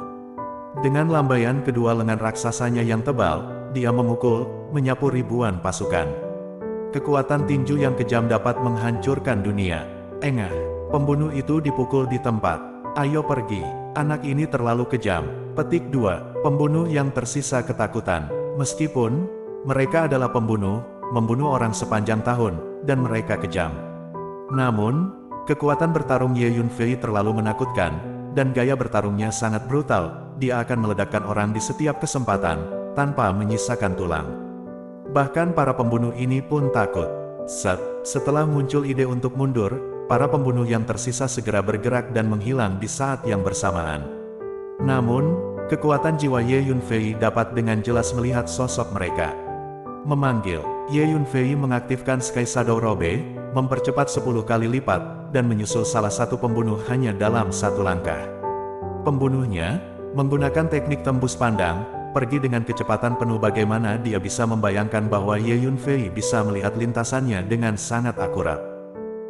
Dengan lambaian kedua lengan raksasanya yang tebal, dia memukul, menyapu ribuan pasukan. Kekuatan tinju yang kejam dapat menghancurkan dunia. Engah, pembunuh itu dipukul di tempat. Ayo pergi, anak ini terlalu kejam. Petik 2. Pembunuh yang tersisa ketakutan. Meskipun mereka adalah pembunuh, membunuh orang sepanjang tahun, dan mereka kejam. Namun, kekuatan bertarung Ye Yunfei terlalu menakutkan, dan gaya bertarungnya sangat brutal. Dia akan meledakkan orang di setiap kesempatan, tanpa menyisakan tulang. Bahkan para pembunuh ini pun takut. Setelah muncul ide untuk mundur, para pembunuh yang tersisa segera bergerak dan menghilang di saat yang bersamaan. Namun, kekuatan jiwa Ye Yunfei dapat dengan jelas melihat sosok mereka. Memanggil, Ye Yunfei mengaktifkan Sky Shadow Robe, mempercepat 10 kali lipat, dan menyusul salah satu pembunuh hanya dalam satu langkah. Pembunuhnya, menggunakan teknik tembus pandang, pergi dengan kecepatan penuh. Bagaimana dia bisa membayangkan bahwa Ye Yunfei bisa melihat lintasannya dengan sangat akurat.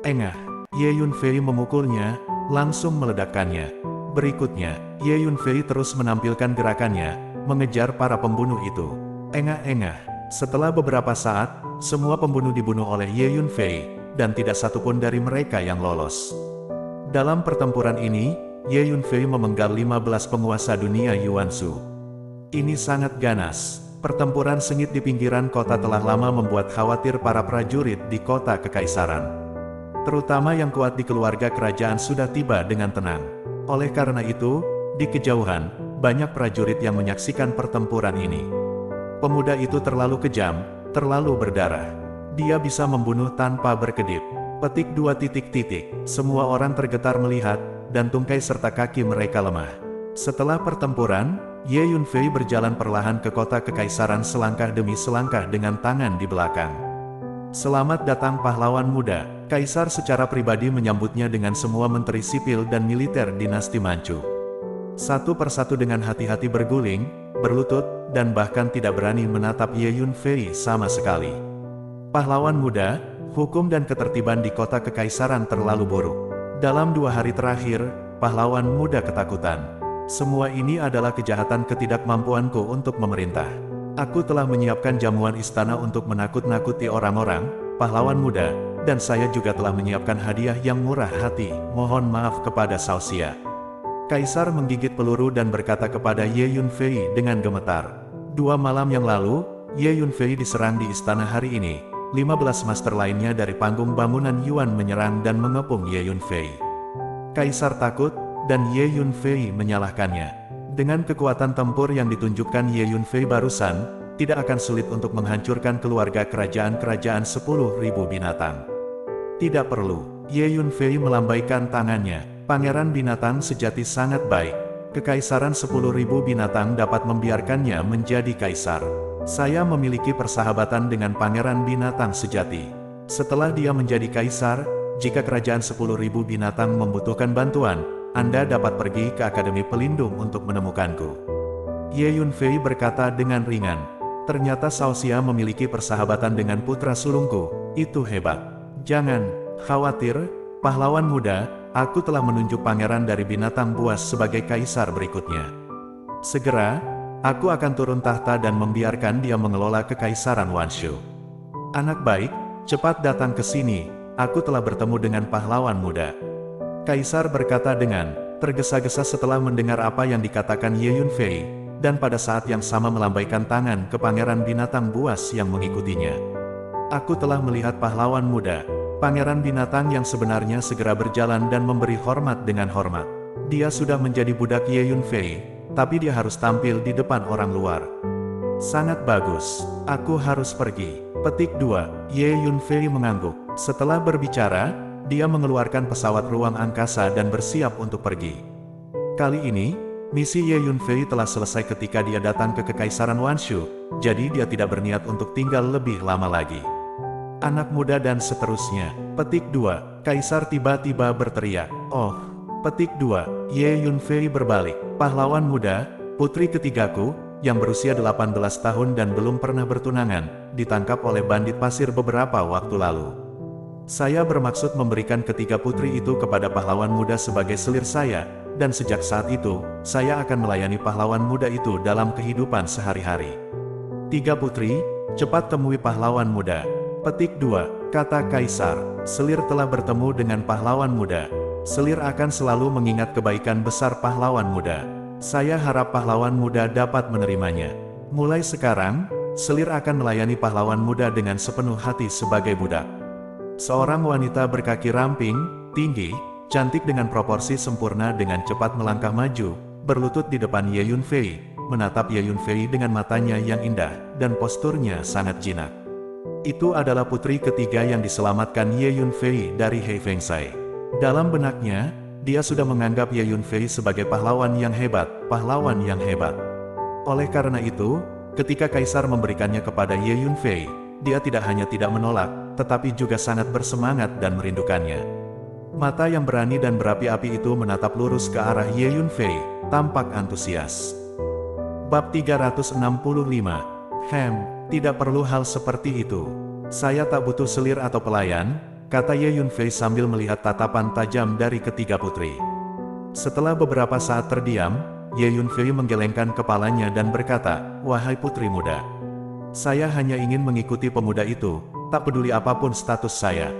Engah, Ye Yunfei memukulnya, langsung meledakkannya. Berikutnya, Ye Yunfei terus menampilkan gerakannya, mengejar para pembunuh itu. Engah-engah, setelah beberapa saat, semua pembunuh dibunuh oleh Ye Yunfei, dan tidak satupun dari mereka yang lolos. Dalam pertempuran ini, Ye Yunfei memenggal 15 penguasa dunia Yuanzhou. Ini sangat ganas. Pertempuran sengit di pinggiran kota telah lama membuat khawatir para prajurit di kota kekaisaran. Terutama yang kuat di keluarga kerajaan sudah tiba dengan tenang. Oleh karena itu, di kejauhan, banyak prajurit yang menyaksikan pertempuran ini. Pemuda itu terlalu kejam, terlalu berdarah. Dia bisa membunuh tanpa berkedip. Petik 2. Semua orang tergetar melihat, dan tungkai serta kaki mereka lemah. Setelah pertempuran, Ye Yunfei berjalan perlahan ke kota kekaisaran selangkah demi selangkah dengan tangan di belakang. Selamat datang pahlawan muda. Kaisar secara pribadi menyambutnya dengan semua menteri sipil dan militer dinasti Manchu. Satu persatu dengan hati-hati berguling, berlutut, dan bahkan tidak berani menatap Ye Yunfei sama sekali. Pahlawan muda, hukum dan ketertiban di kota kekaisaran terlalu buruk. Dalam 2 hari terakhir, pahlawan muda ketakutan. Semua ini adalah kejahatan ketidakmampuanku untuk memerintah. Aku telah menyiapkan jamuan istana untuk menakut-nakuti orang-orang, pahlawan muda, dan saya juga telah menyiapkan hadiah yang murah hati. Mohon maaf kepada Xiaoxia. Kaisar menggigit peluru dan berkata kepada Ye Yunfei dengan gemetar. 2 malam yang lalu, Ye Yunfei diserang di istana. Hari ini, 15 master lainnya dari panggung bangunan Yuan menyerang dan mengepung Ye Yunfei. Kaisar takut, dan Ye Yunfei menyalahkannya. Dengan kekuatan tempur yang ditunjukkan Ye Yunfei barusan, tidak akan sulit untuk menghancurkan keluarga kerajaan-kerajaan 10.000 binatang. Tidak perlu. Ye Yunfei melambaikan tangannya. Pangeran binatang sejati sangat baik. Kekaisaran 10.000 binatang dapat membiarkannya menjadi kaisar. Saya memiliki persahabatan dengan pangeran binatang sejati. Setelah dia menjadi kaisar, jika kerajaan 10.000 binatang membutuhkan bantuan, Anda dapat pergi ke Akademi Pelindung untuk menemukanku. Ye Yunfei berkata dengan ringan. Ternyata Xiaoxia memiliki persahabatan dengan putra sulungku. Itu hebat. Jangan khawatir, pahlawan muda. Aku telah menunjuk pangeran dari binatang buas sebagai kaisar berikutnya. Segera, aku akan turun tahta dan membiarkan dia mengelola kekaisaran Wanshu. Anak baik, cepat datang ke sini. Aku telah bertemu dengan pahlawan muda. Kaisar berkata dengan tergesa-gesa setelah mendengar apa yang dikatakan Ye Yunfei, dan pada saat yang sama melambaikan tangan ke pangeran binatang buas yang mengikutinya. Aku telah melihat pahlawan muda. Pangeran binatang yang sebenarnya segera berjalan dan memberi hormat dengan hormat. Dia sudah menjadi budak Ye Yunfei, tapi dia harus tampil di depan orang luar. Sangat bagus. Aku harus pergi. Petik 2. Ye Yunfei mengangguk. Setelah berbicara, dia mengeluarkan pesawat ruang angkasa dan bersiap untuk pergi. Kali ini, misi Ye Yunfei telah selesai ketika dia datang ke Kekaisaran Wanshu, jadi dia tidak berniat untuk tinggal lebih lama lagi. Anak muda dan seterusnya. Petik 2. Kaisar tiba-tiba berteriak. Oh. Petik 2. Ye Yunfei berbalik. Pahlawan muda, putri ketigaku, yang berusia 18 tahun dan belum pernah bertunangan, ditangkap oleh bandit pasir beberapa waktu lalu. Saya bermaksud memberikan ketiga putri itu kepada pahlawan muda sebagai selir saya, dan sejak saat itu, saya akan melayani pahlawan muda itu dalam kehidupan sehari-hari. 3 putri, cepat temui pahlawan muda. Petik 2. Kata Kaisar, selir telah bertemu dengan pahlawan muda. Selir akan selalu mengingat kebaikan besar pahlawan muda. Saya harap pahlawan muda dapat menerimanya. Mulai sekarang, selir akan melayani pahlawan muda dengan sepenuh hati sebagai budak. Seorang wanita berkaki ramping, tinggi, cantik dengan proporsi sempurna dengan cepat melangkah maju, berlutut di depan Ye Yunfei, menatap Ye Yunfei dengan matanya yang indah, dan posturnya sangat jinak. Itu adalah putri ketiga yang diselamatkan Ye Yunfei dari He Fengsai. Dalam benaknya, dia sudah menganggap Ye Yunfei sebagai pahlawan yang hebat, pahlawan yang hebat. Oleh karena itu, ketika Kaisar memberikannya kepada Ye Yunfei, dia tidak hanya tidak menolak, tetapi juga sangat bersemangat dan merindukannya. Mata yang berani dan berapi-api itu menatap lurus ke arah Ye Yunfei, tampak antusias. Bab 365. Tidak perlu hal seperti itu. Saya tak butuh selir atau pelayan, kata Ye Yunfei sambil melihat tatapan tajam dari ketiga putri. Setelah beberapa saat terdiam, Ye Yunfei menggelengkan kepalanya dan berkata, "Wahai putri muda, saya hanya ingin mengikuti pemuda itu, tak peduli apapun status saya."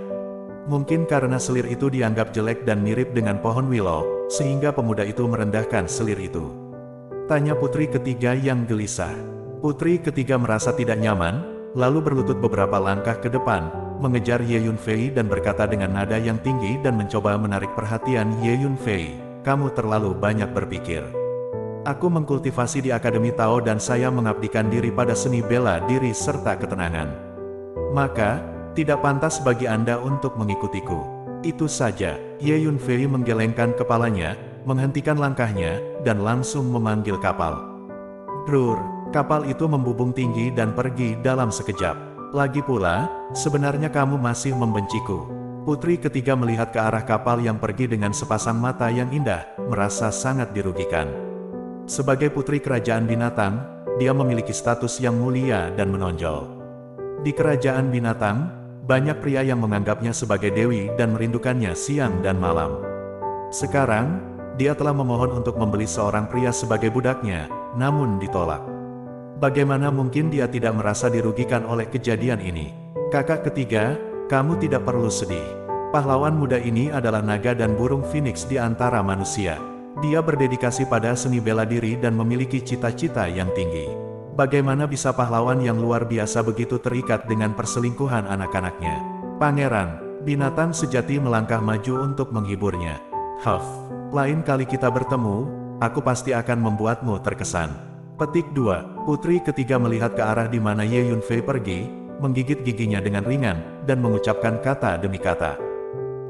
Mungkin karena selir itu dianggap jelek dan mirip dengan pohon willow, sehingga pemuda itu merendahkan selir itu. Tanya putri ketiga yang gelisah. Putri ketiga merasa tidak nyaman, lalu berlutut beberapa langkah ke depan, mengejar Ye Yunfei dan berkata dengan nada yang tinggi dan mencoba menarik perhatian Ye Yunfei, "Kamu terlalu banyak berpikir. Aku mengkultivasi di Akademi Tao dan saya mengabdikan diri pada seni bela diri serta ketenangan. Maka, tidak pantas bagi Anda untuk mengikutiku." Itu saja. Ye Yunfei menggelengkan kepalanya, menghentikan langkahnya, dan langsung memanggil kapal. Brur. Kapal itu membubung tinggi dan pergi dalam sekejap. Lagi pula, sebenarnya kamu masih membenciku. Putri ketiga melihat ke arah kapal yang pergi dengan sepasang mata yang indah, merasa sangat dirugikan. Sebagai putri kerajaan binatang, dia memiliki status yang mulia dan menonjol. Di kerajaan binatang, banyak pria yang menganggapnya sebagai dewi dan merindukannya siang dan malam. Sekarang, dia telah memohon untuk membeli seorang pria sebagai budaknya, namun ditolak. Bagaimana mungkin dia tidak merasa dirugikan oleh kejadian ini? Kakak ketiga, kamu tidak perlu sedih. Pahlawan muda ini adalah naga dan burung phoenix di antara manusia. Dia berdedikasi pada seni bela diri dan memiliki cita-cita yang tinggi. Bagaimana bisa pahlawan yang luar biasa begitu terikat dengan perselingkuhan anak-anaknya? Pangeran, binatang sejati melangkah maju untuk menghiburnya. Lain kali kita bertemu, aku pasti akan membuatmu terkesan. Petik 2. Putri ketiga melihat ke arah di mana Ye Yunfei pergi, menggigit giginya dengan ringan, dan mengucapkan kata demi kata.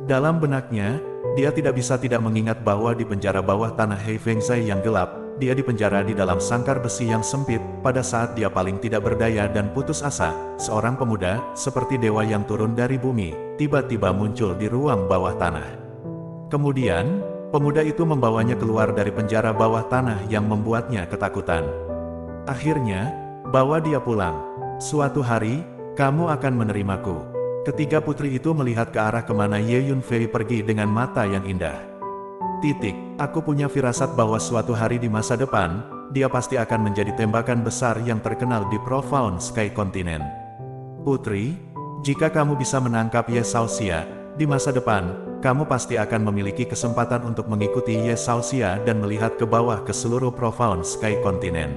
Dalam benaknya, dia tidak bisa tidak mengingat bahwa di penjara bawah tanah He Fengsai yang gelap, dia dipenjara di dalam sangkar besi yang sempit, pada saat dia paling tidak berdaya dan putus asa, seorang pemuda, seperti dewa yang turun dari bumi, tiba-tiba muncul di ruang bawah tanah. Kemudian, pemuda itu membawanya keluar dari penjara bawah tanah yang membuatnya ketakutan. Akhirnya, bawa dia pulang. Suatu hari, kamu akan menerimaku. Ketiga putri itu melihat ke arah kemana Ye Yunfei pergi dengan mata yang indah. Aku punya firasat bahwa suatu hari di masa depan, dia pasti akan menjadi tembakan besar yang terkenal di Profound Sky Continent. Putri, jika kamu bisa menangkap Ye Shaoxia, di masa depan, kamu pasti akan memiliki kesempatan untuk mengikuti Ye Shaoxia dan melihat ke bawah ke seluruh Profound Sky Continent.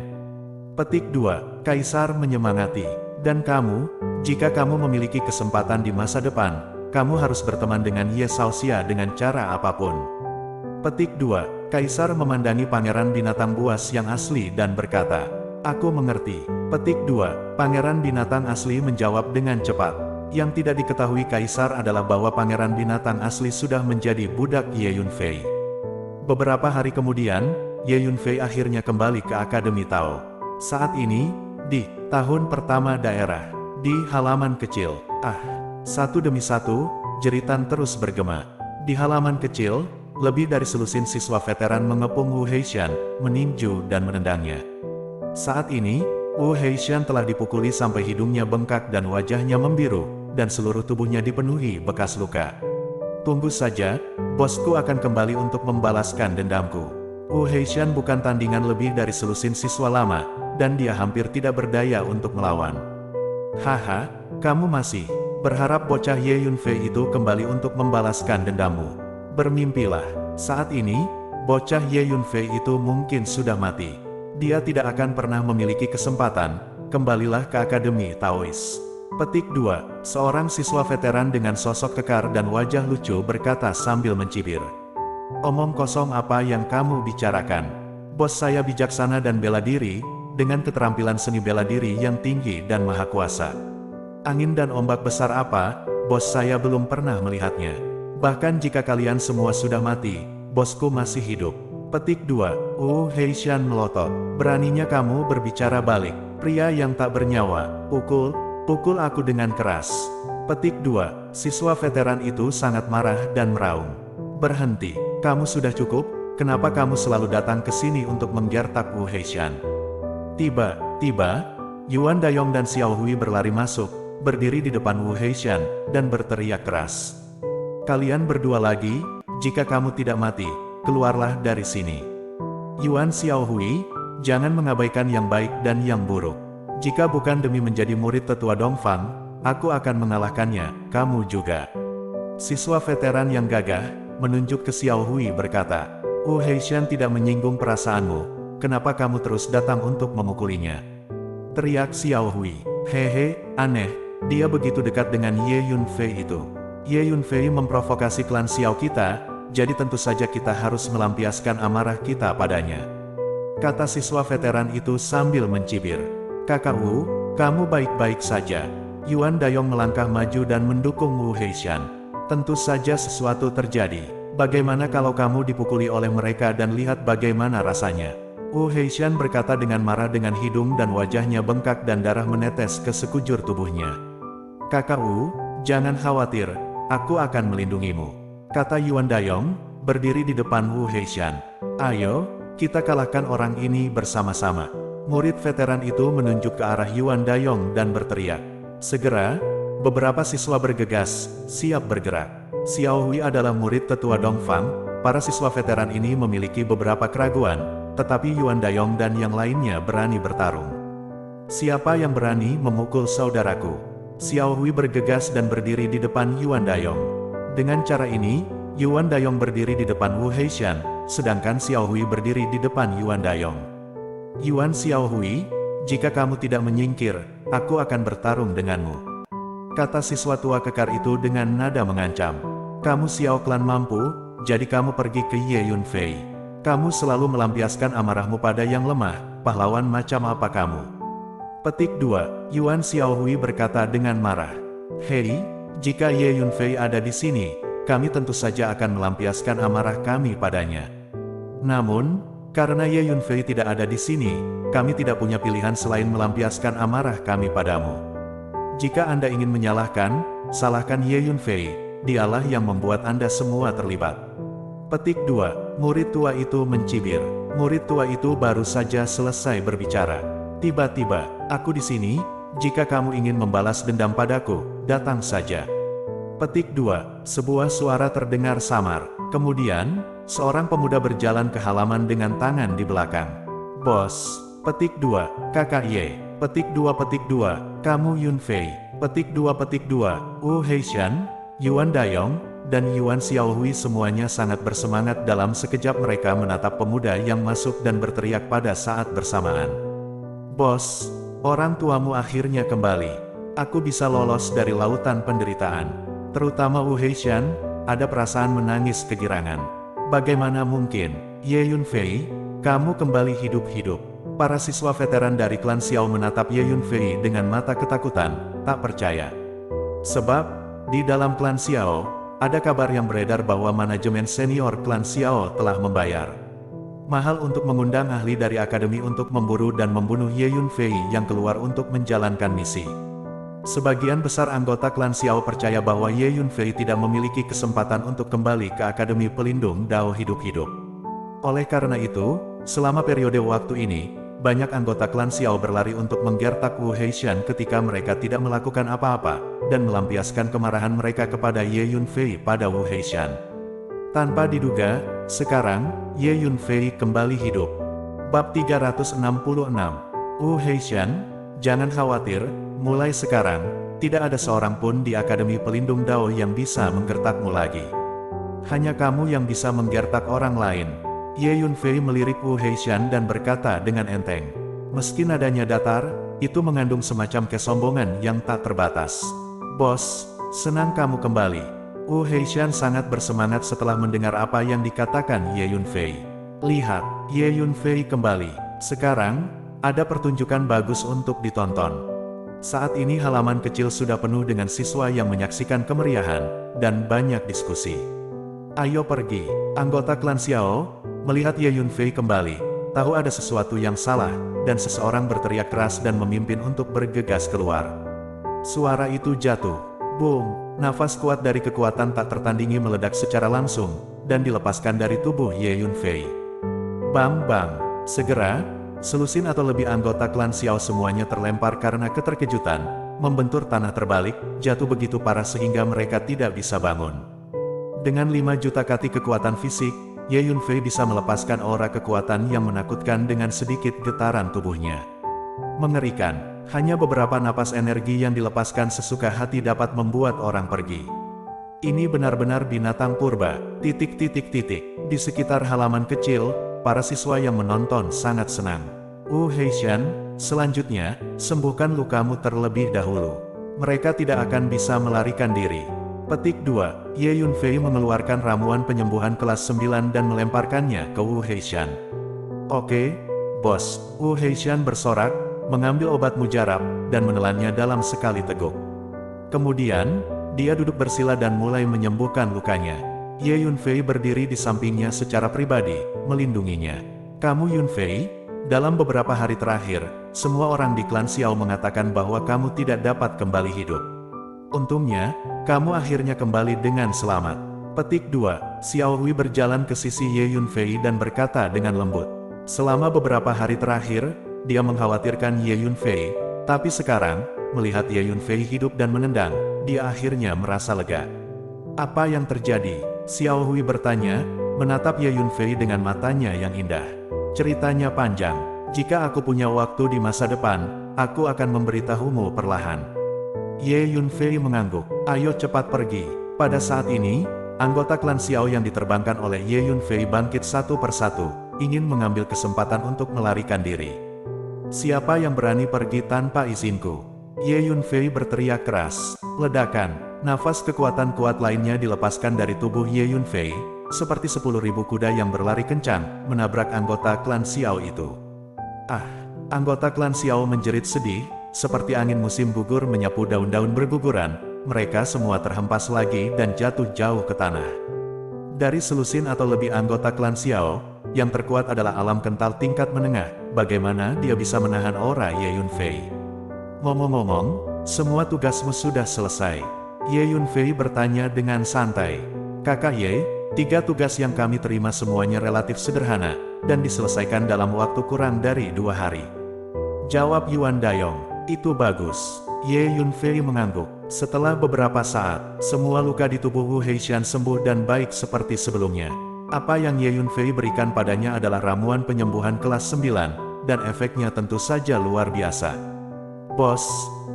Petik 2. Kaisar menyemangati. Dan kamu, jika kamu memiliki kesempatan di masa depan, kamu harus berteman dengan Ye Shaoxia dengan cara apapun. Petik 2. Kaisar memandangi pangeran binatang buas yang asli dan berkata, Aku mengerti. Petik 2. Pangeran binatang asli menjawab dengan cepat. Yang tidak diketahui Kaisar adalah bahwa pangeran binatang asli sudah menjadi budak Ye Yunfei. Beberapa hari kemudian, Ye Yunfei akhirnya kembali ke Akademi Tao. Saat ini, di tahun pertama daerah, di halaman kecil, satu demi satu, jeritan terus bergema. Di halaman kecil, lebih dari selusin siswa veteran mengepung Wu Heishan, meninju dan menendangnya. Saat ini, Wu Heishan telah dipukuli sampai hidungnya bengkak dan wajahnya membiru, dan seluruh tubuhnya dipenuhi bekas luka. Tunggu saja, bosku akan kembali untuk membalaskan dendamku. Wu Heishan bukan tandingan lebih dari selusin siswa lama, dan dia hampir tidak berdaya untuk melawan. Haha, kamu masih berharap bocah Ye Yunfei itu kembali untuk membalaskan dendammu. Bermimpilah, saat ini, bocah Ye Yunfei itu mungkin sudah mati. Dia tidak akan pernah memiliki kesempatan, kembalilah ke Akademi Taois. Petik 2. Seorang siswa veteran dengan sosok kekar dan wajah lucu berkata sambil mencibir. Omong kosong apa yang kamu bicarakan? Bos saya bijaksana dan bela diri, dengan keterampilan seni bela diri yang tinggi dan maha kuasa. Angin dan ombak besar apa, bos saya belum pernah melihatnya. Bahkan jika kalian semua sudah mati, bosku masih hidup. Petik 2. Wu Heishan melotot. Beraninya kamu berbicara balik, pria yang tak bernyawa, pukul aku dengan keras. Petik 2. Siswa veteran itu sangat marah dan meraung. Berhenti, kamu sudah cukup, kenapa kamu selalu datang ke sini untuk menggertak Wu Heishan? Tiba-tiba, Yuan Dayong dan Xiao Hui berlari masuk, berdiri di depan Wu Heishan, dan berteriak keras. Kalian berdua lagi, jika kamu tidak mati, keluarlah dari sini. Yuan Xiao Hui, jangan mengabaikan yang baik dan yang buruk. Jika bukan demi menjadi murid tetua Dongfang, aku akan mengalahkannya, kamu juga. Siswa veteran yang gagah, menunjuk ke Xiao Hui berkata, Wu Heishan tidak menyinggung perasaanmu, kenapa kamu terus datang untuk memukulinya? Teriak Xiao Hui, hehe, aneh, dia begitu dekat dengan Ye Yunfei itu. Ye Yunfei memprovokasi klan Xiao kita, jadi tentu saja kita harus melampiaskan amarah kita padanya. Kata siswa veteran itu sambil mencibir. Kakak Wu, kamu baik-baik saja. Yuan Dayong melangkah maju dan mendukung Wu Heishan. Tentu saja sesuatu terjadi. Bagaimana kalau kamu dipukuli oleh mereka dan lihat bagaimana rasanya? Wu Heishan berkata dengan marah dengan hidung dan wajahnya bengkak dan darah menetes ke sekujur tubuhnya. Kakak Wu, jangan khawatir, aku akan melindungimu. Kata Yuan Dayong, berdiri di depan Wu Heishan. Ayo, kita kalahkan orang ini bersama-sama. Murid veteran itu menunjuk ke arah Yuan Dayong dan berteriak. Segera, beberapa siswa bergegas, siap bergerak. Xiao Hui adalah murid tetua Dongfang, para siswa veteran ini memiliki beberapa keraguan, tetapi Yuan Dayong dan yang lainnya berani bertarung. Siapa yang berani memukul saudaraku? Xiao Hui bergegas dan berdiri di depan Yuan Dayong. Dengan cara ini, Yuan Dayong berdiri di depan Wu Heishan, sedangkan Xiao Hui berdiri di depan Yuan Dayong. Yuan Xiao Hui, jika kamu tidak menyingkir, aku akan bertarung denganmu. Kata siswa tua kekar itu dengan nada mengancam. Kamu Xiao klan mampu, jadi kamu pergi ke Ye Yunfei. Kamu selalu melampiaskan amarahmu pada yang lemah, pahlawan macam apa kamu? Petik 2. Yuan Xiao Hui berkata dengan marah. Hei, jika Ye Yunfei ada di sini, kami tentu saja akan melampiaskan amarah kami padanya. Namun, karena Ye Yunfei tidak ada di sini, kami tidak punya pilihan selain melampiaskan amarah kami padamu. Jika Anda ingin menyalahkan, salahkan Ye Yunfei, dialah yang membuat Anda semua terlibat. Petik 2. Murid tua itu mencibir. Murid tua itu baru saja selesai berbicara. Tiba-tiba, aku di sini, jika kamu ingin membalas dendam padaku, datang saja. Petik 2. Sebuah suara terdengar samar. Kemudian, seorang pemuda berjalan ke halaman dengan tangan di belakang. Bos. Petik 2. Kakak Ye. Petik 2. Kamu Yunfei. Petik 2. Wu Heishan, Yuan Dayong, dan Yuan Xiao Hui semuanya sangat bersemangat dalam sekejap mereka menatap pemuda yang masuk dan berteriak pada saat bersamaan. Bos, orang tuamu akhirnya kembali. Aku bisa lolos dari lautan penderitaan. Terutama Wu Heishan, ada perasaan menangis kegirangan. Bagaimana mungkin, Ye Yunfei, kamu kembali hidup-hidup. Para siswa veteran dari klan Xiao menatap Ye Yunfei dengan mata ketakutan, tak percaya. Sebab, di dalam klan Xiao, ada kabar yang beredar bahwa manajemen senior klan Xiao telah membayar mahal untuk mengundang ahli dari akademi untuk memburu dan membunuh Ye Yunfei yang keluar untuk menjalankan misi. Sebagian besar anggota klan Xiao percaya bahwa Ye Yunfei tidak memiliki kesempatan untuk kembali ke Akademi Pelindung Dao Hidup-Hidup. Oleh karena itu, selama periode waktu ini, banyak anggota klan Xiao berlari untuk menggertak Wu Heishan ketika mereka tidak melakukan apa-apa, dan melampiaskan kemarahan mereka kepada Ye Yunfei pada Wu Heishan. Tanpa diduga, sekarang, Ye Yunfei kembali hidup. Bab 366. Wu Heishan, jangan khawatir, mulai sekarang, tidak ada seorang pun di Akademi Pelindung Dao yang bisa menggertakmu lagi. Hanya kamu yang bisa menggertak orang lain. Ye Yunfei melirik Wu Heishan dan berkata dengan enteng. Meski nadanya datar, itu mengandung semacam kesombongan yang tak terbatas. Bos, senang kamu kembali. Wu Heishan sangat bersemangat setelah mendengar apa yang dikatakan Ye Yunfei. Lihat, Ye Yunfei kembali. Sekarang, ada pertunjukan bagus untuk ditonton. Saat ini halaman kecil sudah penuh dengan siswa yang menyaksikan kemeriahan, dan banyak diskusi. Ayo pergi. Anggota klan Xiao melihat Ye Yunfei kembali, tahu ada sesuatu yang salah, dan seseorang berteriak keras dan memimpin untuk bergegas keluar. Suara itu jatuh. Boom! Nafas kuat dari kekuatan tak tertandingi meledak secara langsung, dan dilepaskan dari tubuh Ye Yunfei. Bang bang! Segera, selusin atau lebih anggota klan Xiao semuanya terlempar karena keterkejutan, membentur tanah terbalik, jatuh begitu parah sehingga mereka tidak bisa bangun. Dengan 5 juta kati kekuatan fisik, Ye Yunfei bisa melepaskan aura kekuatan yang menakutkan dengan sedikit getaran tubuhnya. Mengerikan. Hanya beberapa napas energi yang dilepaskan sesuka hati dapat membuat orang pergi. Ini benar-benar binatang purba. Di sekitar halaman kecil, para siswa yang menonton sangat senang. Wu Heishan, selanjutnya, sembuhkan lukamu terlebih dahulu. Mereka tidak akan bisa melarikan diri. Petik 2. Ye Yunfei mengeluarkan ramuan penyembuhan kelas 9 dan melemparkannya ke Wu Heishan. Oke, bos. Wu Heishan bersorak, mengambil obat mujarab, dan menelannya dalam sekali teguk. Kemudian, dia duduk bersila dan mulai menyembuhkan lukanya. Ye Yunfei berdiri di sampingnya secara pribadi, melindunginya. Kamu Yunfei? Dalam beberapa hari terakhir, semua orang di klan Xiao mengatakan bahwa kamu tidak dapat kembali hidup. Untungnya, kamu akhirnya kembali dengan selamat. Petik 2. Xiao Hui berjalan ke sisi Ye Yunfei dan berkata dengan lembut. Selama beberapa hari terakhir, dia mengkhawatirkan Ye Yunfei, tapi sekarang, melihat Ye Yunfei hidup dan menendang, dia akhirnya merasa lega. Apa yang terjadi? Xiao Hui bertanya, menatap Ye Yunfei dengan matanya yang indah. Ceritanya panjang. Jika aku punya waktu di masa depan, aku akan memberitahumu perlahan. Ye Yunfei mengangguk. Ayo cepat pergi. Pada saat ini, anggota klan Xiao yang diterbangkan oleh Ye Yunfei bangkit satu persatu, ingin mengambil kesempatan untuk melarikan diri. Siapa yang berani pergi tanpa izinku? Ye Yunfei berteriak keras. Ledakan. Nafas kekuatan kuat lainnya dilepaskan dari tubuh Ye Yunfei, seperti 10.000 kuda yang berlari kencang, menabrak anggota klan Xiao itu. Ah! Anggota klan Xiao menjerit sedih, seperti angin musim gugur menyapu daun-daun berguguran, mereka semua terhempas lagi dan jatuh jauh ke tanah. Dari selusin atau lebih anggota klan Xiao, yang terkuat adalah alam kental tingkat menengah, bagaimana dia bisa menahan aura Ye Yunfei? Ngomong-ngomong, semua tugasmu sudah selesai. Ye Yunfei bertanya dengan santai. Kakak Ye, 3 tugas yang kami terima semuanya relatif sederhana, dan diselesaikan dalam waktu kurang dari 2 hari. Jawab Yuan Dayong. Itu bagus. Ye Yunfei mengangguk. Setelah beberapa saat, semua luka di tubuh Wu Heishan sembuh dan baik seperti sebelumnya. Apa yang Ye Yunfei berikan padanya adalah ramuan penyembuhan kelas 9, dan efeknya tentu saja luar biasa. Bos,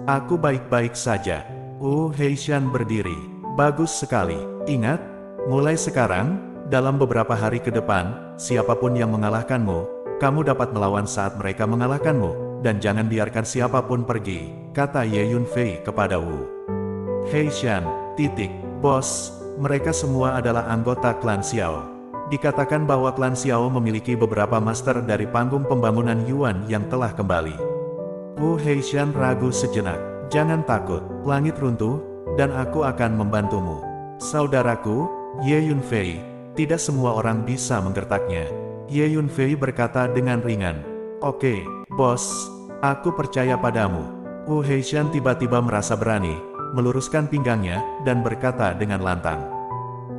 aku baik-baik saja. Wu Heishan berdiri. Bagus sekali. Ingat, mulai sekarang, dalam beberapa hari ke depan, siapapun yang mengalahkanmu, kamu dapat melawan saat mereka mengalahkanmu, dan jangan biarkan siapapun pergi, kata Ye Yunfei kepada Wu Heishan. Bos, mereka semua adalah anggota klan Xiao. Dikatakan bahwa klan Xiao memiliki beberapa master dari panggung pembangunan Yuan yang telah kembali. Wu Heishan ragu sejenak. Jangan takut, langit runtuh, dan aku akan membantumu. Saudaraku, Ye Yunfei, tidak semua orang bisa menggertaknya. Ye Yunfei berkata dengan ringan. Oke, bos, aku percaya padamu. Wu Heishan tiba-tiba merasa berani, meluruskan pinggangnya, dan berkata dengan lantang.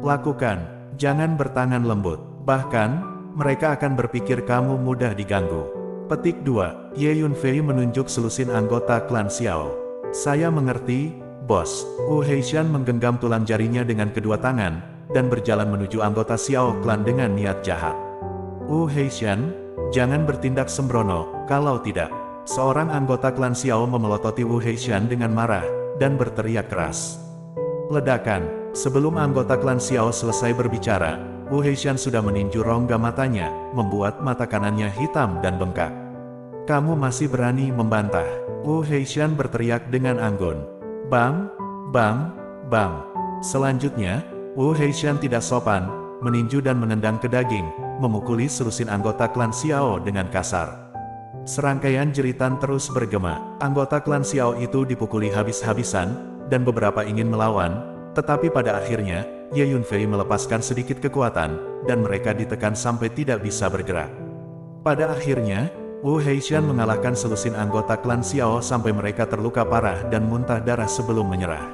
Lakukan. Jangan bertangan lembut, bahkan, mereka akan berpikir kamu mudah diganggu. Petik 2, Ye Yunfei menunjuk selusin anggota klan Xiao. Saya mengerti, bos. Wu Heishan menggenggam tulang jarinya dengan kedua tangan, dan berjalan menuju anggota Xiao klan dengan niat jahat. Wu Heishan, jangan bertindak sembrono, kalau tidak. Seorang anggota klan Xiao memelototi Wu Heishan dengan marah, dan berteriak keras. Ledakan. Sebelum anggota klan Xiao selesai berbicara, Wu Heishan sudah meninju rongga matanya, membuat mata kanannya hitam dan bengkak. Kamu masih berani membantah? Wu Heishan berteriak dengan anggun. Bang, bang, bang. Selanjutnya, Wu Heishan tidak sopan, meninju dan menendang ke daging, memukuli selusin anggota klan Xiao dengan kasar. Serangkaian jeritan terus bergema. Anggota klan Xiao itu dipukuli habis-habisan, dan beberapa ingin melawan. Tetapi pada akhirnya, Ye Yunfei melepaskan sedikit kekuatan, dan mereka ditekan sampai tidak bisa bergerak. Pada akhirnya, Wu Heishan mengalahkan selusin anggota klan Xiao sampai mereka terluka parah dan muntah darah sebelum menyerah.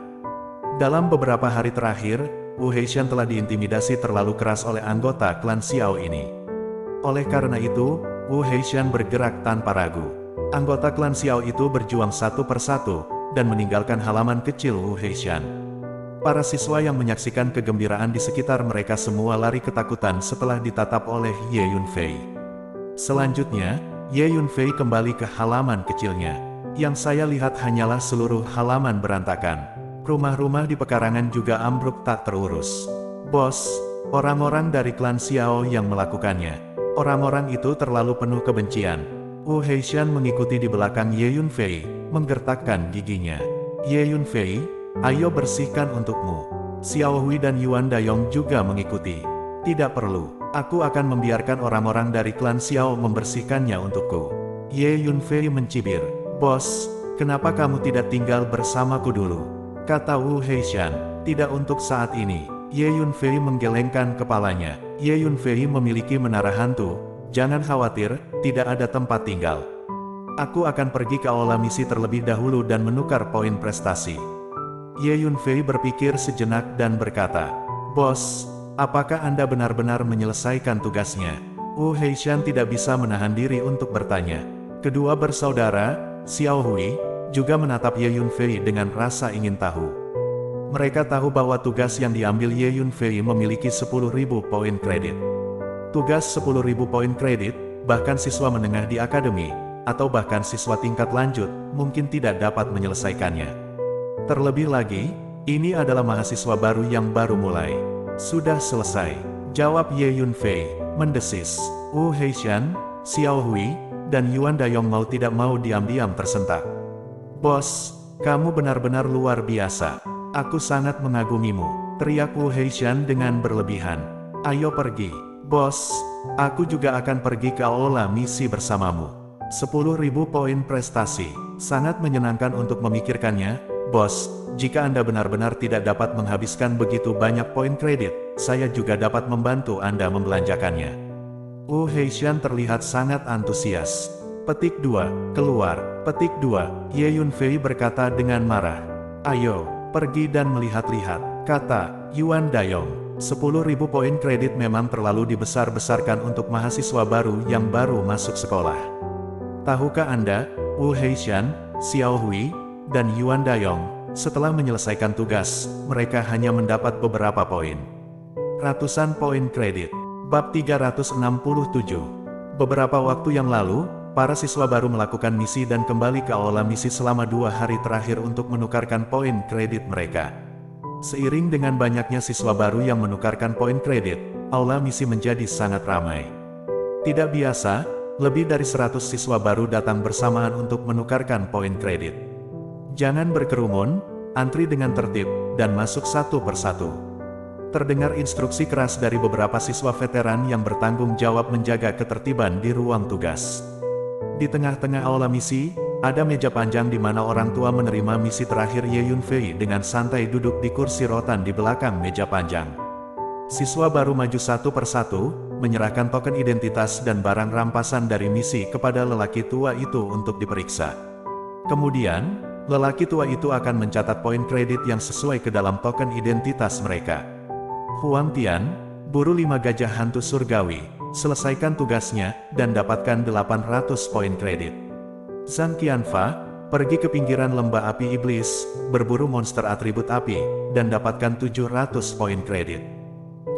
Dalam beberapa hari terakhir, Wu Heishan telah diintimidasi terlalu keras oleh anggota klan Xiao ini. Oleh karena itu, Wu Heishan bergerak tanpa ragu. Anggota klan Xiao itu berjuang satu persatu, dan meninggalkan halaman kecil Wu Heishan. Para siswa yang menyaksikan kegembiraan di sekitar mereka semua lari ketakutan setelah ditatap oleh Ye Yunfei. Selanjutnya, Ye Yunfei kembali ke halaman kecilnya. Yang saya lihat hanyalah seluruh halaman berantakan. Rumah-rumah di pekarangan juga ambruk tak terurus. Bos, orang-orang dari klan Xiao yang melakukannya. Orang-orang itu terlalu penuh kebencian. Wu Heishan mengikuti di belakang Ye Yunfei, menggertakkan giginya. Ye Yunfei, ayo bersihkan untukmu. Xiao Hui dan Yuan Dayong juga mengikuti. Tidak perlu, aku akan membiarkan orang-orang dari klan Xiao membersihkannya untukku. Ye Yunfei mencibir. Bos, kenapa kamu tidak tinggal bersamaku dulu? Kata Wu Heishan. Tidak untuk saat ini. Ye Yunfei menggelengkan kepalanya. Ye Yunfei memiliki menara hantu. Jangan khawatir, tidak ada tempat tinggal. Aku akan pergi ke aula misi terlebih dahulu dan menukar poin prestasi. Ye Yunfei berpikir sejenak dan berkata, Bos, apakah Anda benar-benar menyelesaikan tugasnya? Wu Heishan tidak bisa menahan diri untuk bertanya. Kedua bersaudara, Xiao Hui, juga menatap Ye Yunfei dengan rasa ingin tahu. Mereka tahu bahwa tugas yang diambil Ye Yunfei memiliki 10.000 poin kredit. Tugas 10.000 poin kredit, bahkan siswa menengah di akademi, atau bahkan siswa tingkat lanjut, mungkin tidak dapat menyelesaikannya. Terlebih lagi, ini adalah mahasiswa baru yang baru mulai. Sudah selesai, jawab Ye Yunfei, mendesis. Wu Heishan, Xiao Hui, dan Yuan Dayong mau tidak mau diam-diam tersentak. Bos, kamu benar-benar luar biasa. Aku sangat mengagumimu, teriak Wu Heishan dengan berlebihan. Ayo pergi. Bos, aku juga akan pergi ke aula misi bersamamu. 10.000 poin prestasi, sangat menyenangkan untuk memikirkannya. Bos, jika Anda benar-benar tidak dapat menghabiskan begitu banyak poin kredit, saya juga dapat membantu Anda membelanjakannya. Wu Heishan terlihat sangat antusias. Petik 2, keluar. Petik 2, Ye Yunfei berkata dengan marah. Ayo, pergi dan melihat-lihat, kata Yuan Dayong. 10.000 poin kredit memang terlalu dibesar-besarkan untuk mahasiswa baru yang baru masuk sekolah. Tahukah Anda, Wu Heishan, Xiao Hui, dan Yuan Dayong, setelah menyelesaikan tugas, mereka hanya mendapat beberapa poin. Ratusan poin kredit. Bab 367. Beberapa waktu yang lalu, para siswa baru melakukan misi dan kembali ke aula misi selama 2 hari terakhir untuk menukarkan poin kredit mereka. Seiring dengan banyaknya siswa baru yang menukarkan poin kredit, aula misi menjadi sangat ramai. Tidak biasa, lebih dari 100 siswa baru datang bersamaan untuk menukarkan poin kredit. Jangan berkerumun, antri dengan tertib, dan masuk satu persatu. Terdengar instruksi keras dari beberapa siswa veteran yang bertanggung jawab menjaga ketertiban di ruang tugas. Di tengah-tengah aula misi, ada meja panjang di mana orang tua menerima misi terakhir Ye Yunfei dengan santai duduk di kursi rotan di belakang meja panjang. Siswa baru maju satu persatu, menyerahkan token identitas dan barang rampasan dari misi kepada lelaki tua itu untuk diperiksa. Kemudian, lelaki tua itu akan mencatat poin kredit yang sesuai ke dalam token identitas mereka. Huang Tian, buru 5 gajah hantu surgawi, selesaikan tugasnya dan dapatkan 800 poin kredit. Zhang Qianfa, pergi ke pinggiran lembah api iblis, berburu monster atribut api, dan dapatkan 700 poin kredit.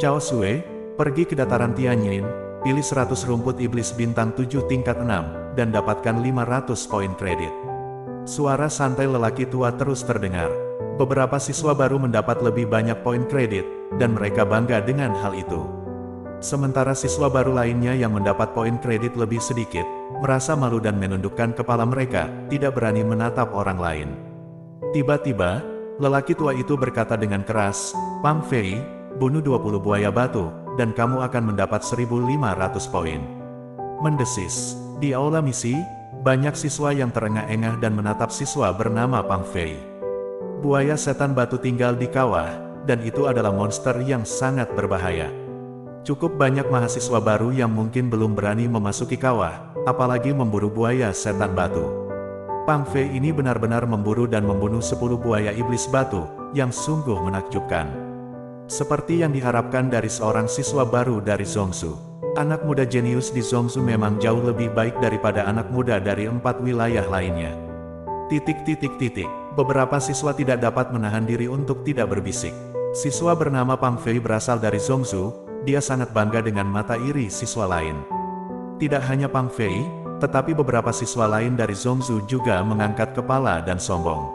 Cao Sui, pergi ke dataran Tianyin, pilih 100 rumput iblis bintang 7 tingkat 6, dan dapatkan 500 poin kredit. Suara santai lelaki tua terus terdengar. Beberapa siswa baru mendapat lebih banyak poin kredit, dan mereka bangga dengan hal itu. Sementara siswa baru lainnya yang mendapat poin kredit lebih sedikit, merasa malu dan menundukkan kepala mereka, tidak berani menatap orang lain. Tiba-tiba, lelaki tua itu berkata dengan keras, "Pang Fei, bunuh 20 buaya batu, dan kamu akan mendapat 1.500 poin." Mendesis. Di aula misi, banyak siswa yang terengah-engah dan menatap siswa bernama Pang Fei. Buaya setan batu tinggal di kawah, dan itu adalah monster yang sangat berbahaya. Cukup banyak mahasiswa baru yang mungkin belum berani memasuki kawah, apalagi memburu buaya setan batu. Pang Fei ini benar-benar memburu dan membunuh 10 buaya iblis batu, yang sungguh menakjubkan. Seperti yang diharapkan dari seorang siswa baru dari Zhongsu. Anak muda jenius di Zhongsu memang jauh lebih baik daripada anak muda dari 4 wilayah lainnya. Beberapa siswa tidak dapat menahan diri untuk tidak berbisik. Siswa bernama Pang Fei berasal dari Zhongsu, dia sangat bangga dengan mata iri siswa lain. Tidak hanya Pang Fei, tetapi beberapa siswa lain dari Zhongsu juga mengangkat kepala dan sombong.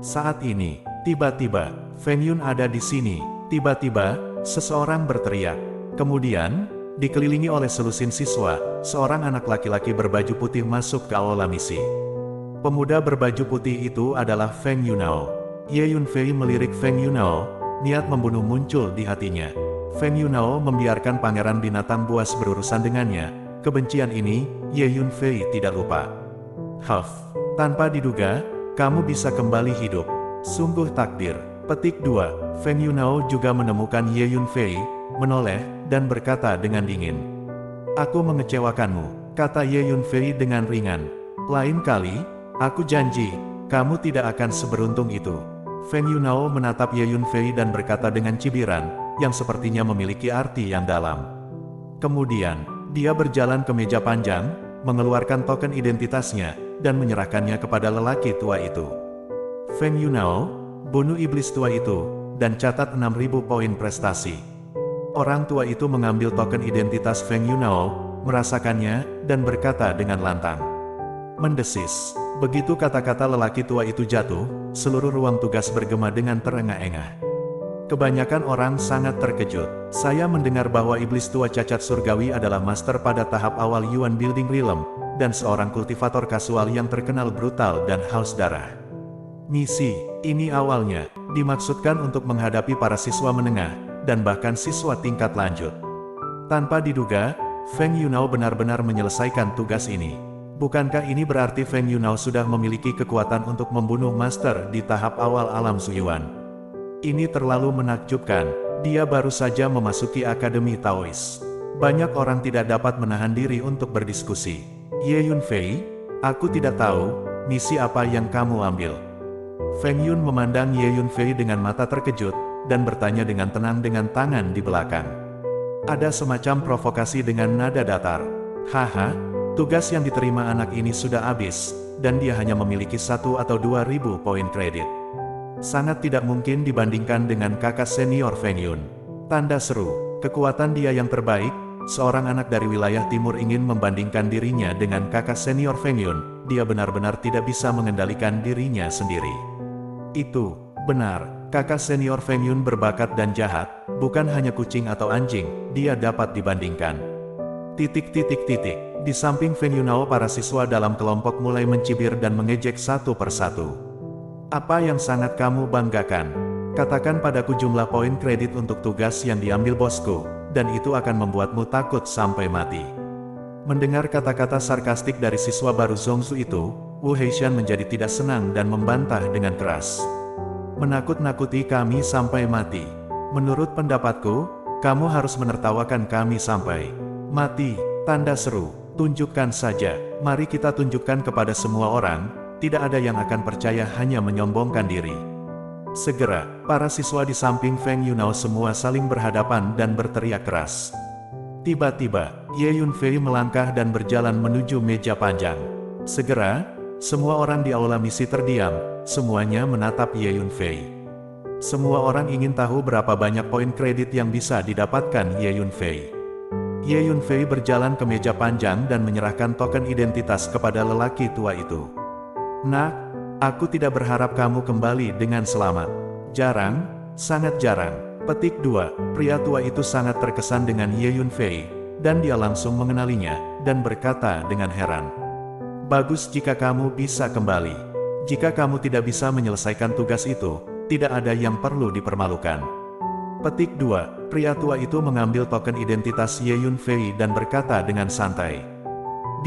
Saat ini, tiba-tiba, Feng Yun ada di sini. Tiba-tiba, seseorang berteriak. Kemudian, dikelilingi oleh selusin siswa, seorang anak laki-laki berbaju putih masuk ke aula misi. Pemuda berbaju putih itu adalah Feng Yunao. Ye Yunfei melirik Feng Yunao, niat membunuh muncul di hatinya. Feng Yunao membiarkan pangeran binatang buas berurusan dengannya. Kebencian ini, Ye Yunfei tidak lupa. Huff, tanpa diduga, kamu bisa kembali hidup. Sungguh takdir. Petik 2. Feng Yunao juga menemukan Ye Yunfei, menoleh, dan berkata dengan dingin. "Aku mengecewakanmu," kata Ye Yunfei dengan ringan. "Lain kali, aku janji, kamu tidak akan seberuntung itu." Feng Yunao menatap Ye Yunfei dan berkata dengan cibiran, yang sepertinya memiliki arti yang dalam. Kemudian, dia berjalan ke meja panjang, mengeluarkan token identitasnya, dan menyerahkannya kepada lelaki tua itu. Feng Yunao, bunuh iblis tua itu, dan catat 6.000 poin prestasi. Orang tua itu mengambil token identitas Feng Yunao, merasakannya, dan berkata dengan lantang. Mendesis. Begitu kata-kata lelaki tua itu jatuh, seluruh ruang tugas bergema dengan terengah-engah. Kebanyakan orang sangat terkejut. Saya mendengar bahwa iblis tua cacat surgawi adalah master pada tahap awal Yuan Building Realm, dan seorang kultivator kasual yang terkenal brutal dan haus darah. Misi ini awalnya dimaksudkan untuk menghadapi para siswa menengah, dan bahkan siswa tingkat lanjut. Tanpa diduga, Feng Yunao benar-benar menyelesaikan tugas ini. Bukankah ini berarti Feng Yunao sudah memiliki kekuatan untuk membunuh master di tahap awal alam Zuyuan? Ini terlalu menakjubkan, dia baru saja memasuki Akademi Taois. Banyak orang tidak dapat menahan diri untuk berdiskusi. Ye Yunfei, aku tidak tahu, misi apa yang kamu ambil. Feng Yun memandang Ye Yunfei dengan mata terkejut, dan bertanya dengan tenang dengan tangan di belakang. Ada semacam provokasi dengan nada datar. Haha, tugas yang diterima anak ini sudah habis, dan dia hanya memiliki 1 atau 2.000 poin kredit. Sangat tidak mungkin dibandingkan dengan kakak senior Feng Yun. Tanda seru, kekuatan dia yang terbaik. Seorang anak dari wilayah timur ingin membandingkan dirinya dengan kakak senior Feng Yun, dia benar-benar tidak bisa mengendalikan dirinya sendiri. Itu benar, kakak senior Feng Yun berbakat dan jahat, bukan hanya kucing atau anjing, dia dapat dibandingkan. Di samping Feng Yunao, para siswa dalam kelompok mulai mencibir dan mengejek satu persatu. Apa yang sangat kamu banggakan? Katakan padaku jumlah poin kredit untuk tugas yang diambil bosku, dan itu akan membuatmu takut sampai mati. Mendengar kata-kata sarkastik dari siswa baru Zhongzu itu, Wu Heishan menjadi tidak senang dan membantah dengan keras. Menakut-nakuti kami sampai mati. Menurut pendapatku, kamu harus menertawakan kami sampai mati. Tanda seru, tunjukkan saja. Mari kita tunjukkan kepada semua orang, tidak ada yang akan percaya hanya menyombongkan diri. Segera, para siswa di samping Feng Yunao semua saling berhadapan dan berteriak keras. Tiba-tiba, Ye Yunfei melangkah dan berjalan menuju meja panjang. Segera, semua orang di aula misi terdiam, semuanya menatap Ye Yunfei. Semua orang ingin tahu berapa banyak poin kredit yang bisa didapatkan Ye Yunfei. Ye Yunfei berjalan ke meja panjang dan menyerahkan token identitas kepada lelaki tua itu. Nak, aku tidak berharap kamu kembali dengan selamat. Jarang, sangat jarang. Petik 2, pria tua itu sangat terkesan dengan Ye Yunfei, dan dia langsung mengenalinya, dan berkata dengan heran. Bagus jika kamu bisa kembali. Jika kamu tidak bisa menyelesaikan tugas itu, tidak ada yang perlu dipermalukan. Petik 2, pria tua itu mengambil token identitas Ye Yunfei dan berkata dengan santai.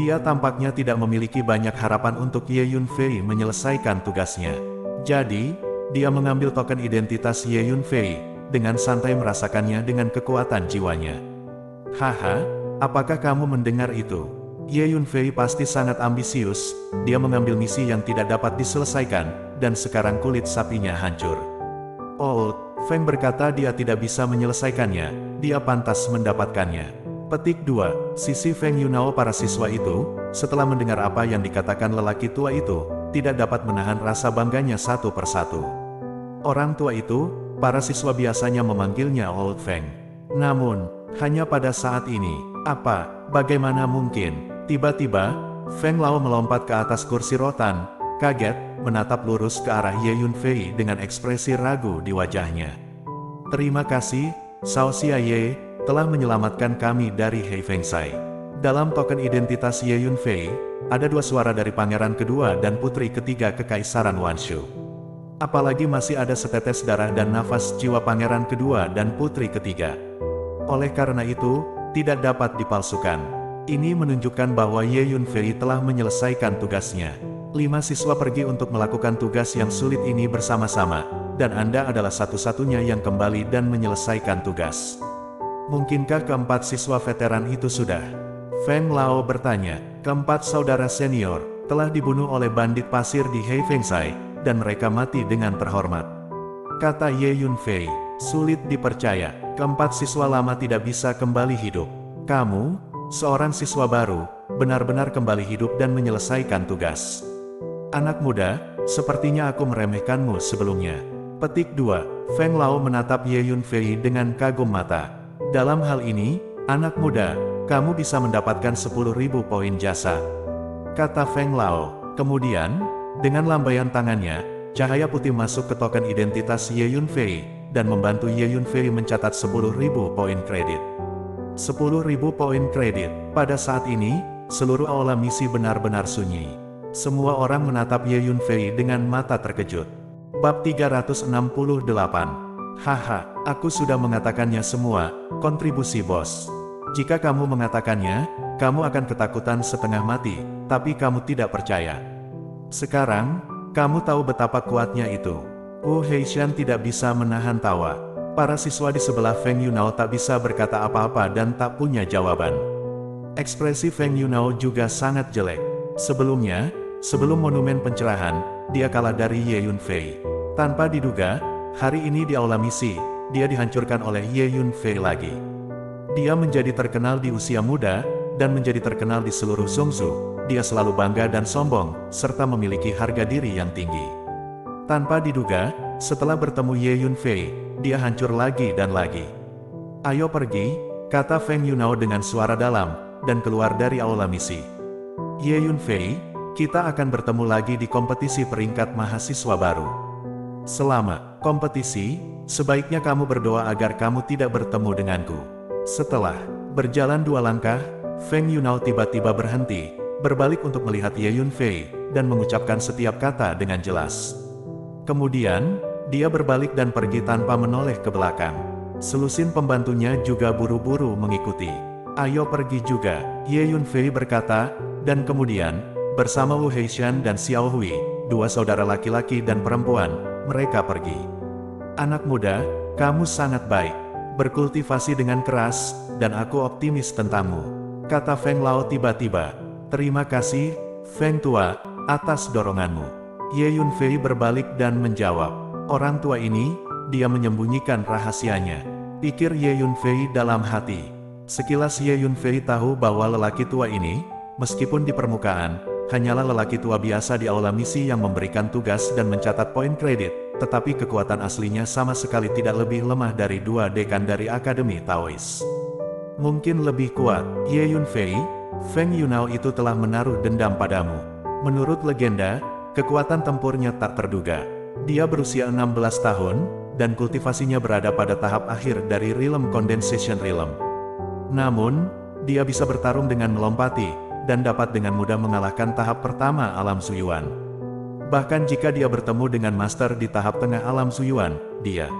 Dia tampaknya tidak memiliki banyak harapan untuk Ye Yunfei menyelesaikan tugasnya. Jadi, dia mengambil token identitas Ye Yunfei, dengan santai merasakannya dengan kekuatan jiwanya. Haha, apakah kamu mendengar itu? Ye Yunfei pasti sangat ambisius, dia mengambil misi yang tidak dapat diselesaikan, dan sekarang kulit sapinya hancur. Old Feng berkata dia tidak bisa menyelesaikannya, dia pantas mendapatkannya. Petik 2, sisi Feng Yunao para siswa itu, setelah mendengar apa yang dikatakan lelaki tua itu, tidak dapat menahan rasa bangganya satu persatu. Orang tua itu, para siswa biasanya memanggilnya Old Feng. Namun, hanya pada saat ini, bagaimana mungkin? Tiba-tiba, Feng Lao melompat ke atas kursi rotan, kaget, menatap lurus ke arah Ye Yunfei dengan ekspresi ragu di wajahnya. Terima kasih, Cao Xiaye, telah menyelamatkan kami dari Hei Fengsai. Dalam token identitas Ye Yunfei, ada dua suara dari pangeran kedua dan putri ketiga kekaisaran Wanshu. Apalagi masih ada setetes darah dan nafas jiwa pangeran kedua dan putri ketiga. Oleh karena itu, tidak dapat dipalsukan. Ini menunjukkan bahwa Ye Yunfei telah menyelesaikan tugasnya. 5 siswa pergi untuk melakukan tugas yang sulit ini bersama-sama, dan Anda adalah satu-satunya yang kembali dan menyelesaikan tugas. Mungkinkah keempat siswa veteran itu sudah? Feng Lao bertanya. Keempat saudara senior telah dibunuh oleh bandit pasir di Hei Fengsai, dan mereka mati dengan terhormat. Kata Ye Yunfei, sulit dipercaya, keempat siswa lama tidak bisa kembali hidup. Kamu, seorang siswa baru, benar-benar kembali hidup dan menyelesaikan tugas. Anak muda, sepertinya aku meremehkanmu sebelumnya. Petik 2, Feng Lao menatap Ye Yunfei dengan kagum mata. Dalam hal ini, anak muda, kamu bisa mendapatkan 10.000 poin jasa. Kata Feng Lao, kemudian, dengan lambaian tangannya, cahaya putih masuk ke token identitas Ye Yunfei, dan membantu Ye Yunfei mencatat 10.000 poin kredit. 10.000 poin kredit. Pada saat ini, seluruh aula misi benar-benar sunyi. Semua orang menatap Ye Yunfei dengan mata terkejut. Bab 368. Haha, aku sudah mengatakannya semua, kontribusi bos. Jika kamu mengatakannya, kamu akan ketakutan setengah mati, tapi kamu tidak percaya. Sekarang, kamu tahu betapa kuatnya itu. Wu Heishan tidak bisa menahan tawa. Para siswa di sebelah Feng Yunao tak bisa berkata apa-apa dan tak punya jawaban. Ekspresi Feng Yunao juga sangat jelek. Sebelumnya, sebelum monumen pencerahan, dia kalah dari Ye Yunfei. Tanpa diduga, hari ini di aula misi, dia dihancurkan oleh Ye Yunfei lagi. Dia menjadi terkenal di usia muda, dan menjadi terkenal di seluruh Zhongzu. Dia selalu bangga dan sombong, serta memiliki harga diri yang tinggi. Tanpa diduga, setelah bertemu Ye Yunfei, dia hancur lagi dan lagi. Ayo pergi, kata Feng Yunao dengan suara dalam, dan keluar dari aula misi. Ye Yunfei, kita akan bertemu lagi di kompetisi peringkat mahasiswa baru. Selama kompetisi, sebaiknya kamu berdoa agar kamu tidak bertemu denganku. Setelah berjalan 2 langkah, Feng Yunao tiba-tiba berhenti, berbalik untuk melihat Ye Yunfei, dan mengucapkan setiap kata dengan jelas. Kemudian, Dia berbalik dan pergi tanpa menoleh ke belakang. Selusin pembantunya juga buru-buru mengikuti. Ayo pergi juga, Ye Yunfei berkata, dan kemudian, bersama Wu Heishan dan Xiao Hui, dua saudara laki-laki dan perempuan, mereka pergi. Anak muda, kamu sangat baik, berkultivasi dengan keras, dan aku optimis tentangmu, kata Feng Lao tiba-tiba. Terima kasih, Feng Tua, atas doronganmu. Ye Yunfei berbalik dan menjawab, orang tua ini, dia menyembunyikan rahasianya, pikir Ye Yunfei dalam hati. Sekilas Ye Yunfei tahu bahwa lelaki tua ini, meskipun di permukaan, hanyalah lelaki tua biasa di aula misi yang memberikan tugas dan mencatat poin kredit, tetapi kekuatan aslinya sama sekali tidak lebih lemah dari dua dekan dari Akademi Taois. Mungkin lebih kuat, Ye Yunfei, Feng Yunao itu telah menaruh dendam padamu. Menurut legenda, kekuatan tempurnya tak terduga. Dia berusia 16 tahun, dan kultivasinya berada pada tahap akhir dari Realm Condensation Realm. Namun, dia bisa bertarung dengan melompati, dan dapat dengan mudah mengalahkan tahap pertama alam Zuyuan. Bahkan jika dia bertemu dengan master di tahap tengah alam Zuyuan, dia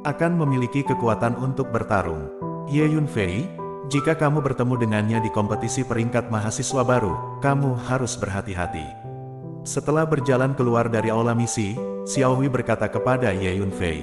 akan memiliki kekuatan untuk bertarung. Ye Yunfei, jika kamu bertemu dengannya di kompetisi peringkat mahasiswa baru, kamu harus berhati-hati. Setelah berjalan keluar dari aula misi, Xiao Hui berkata kepada Ye Yunfei,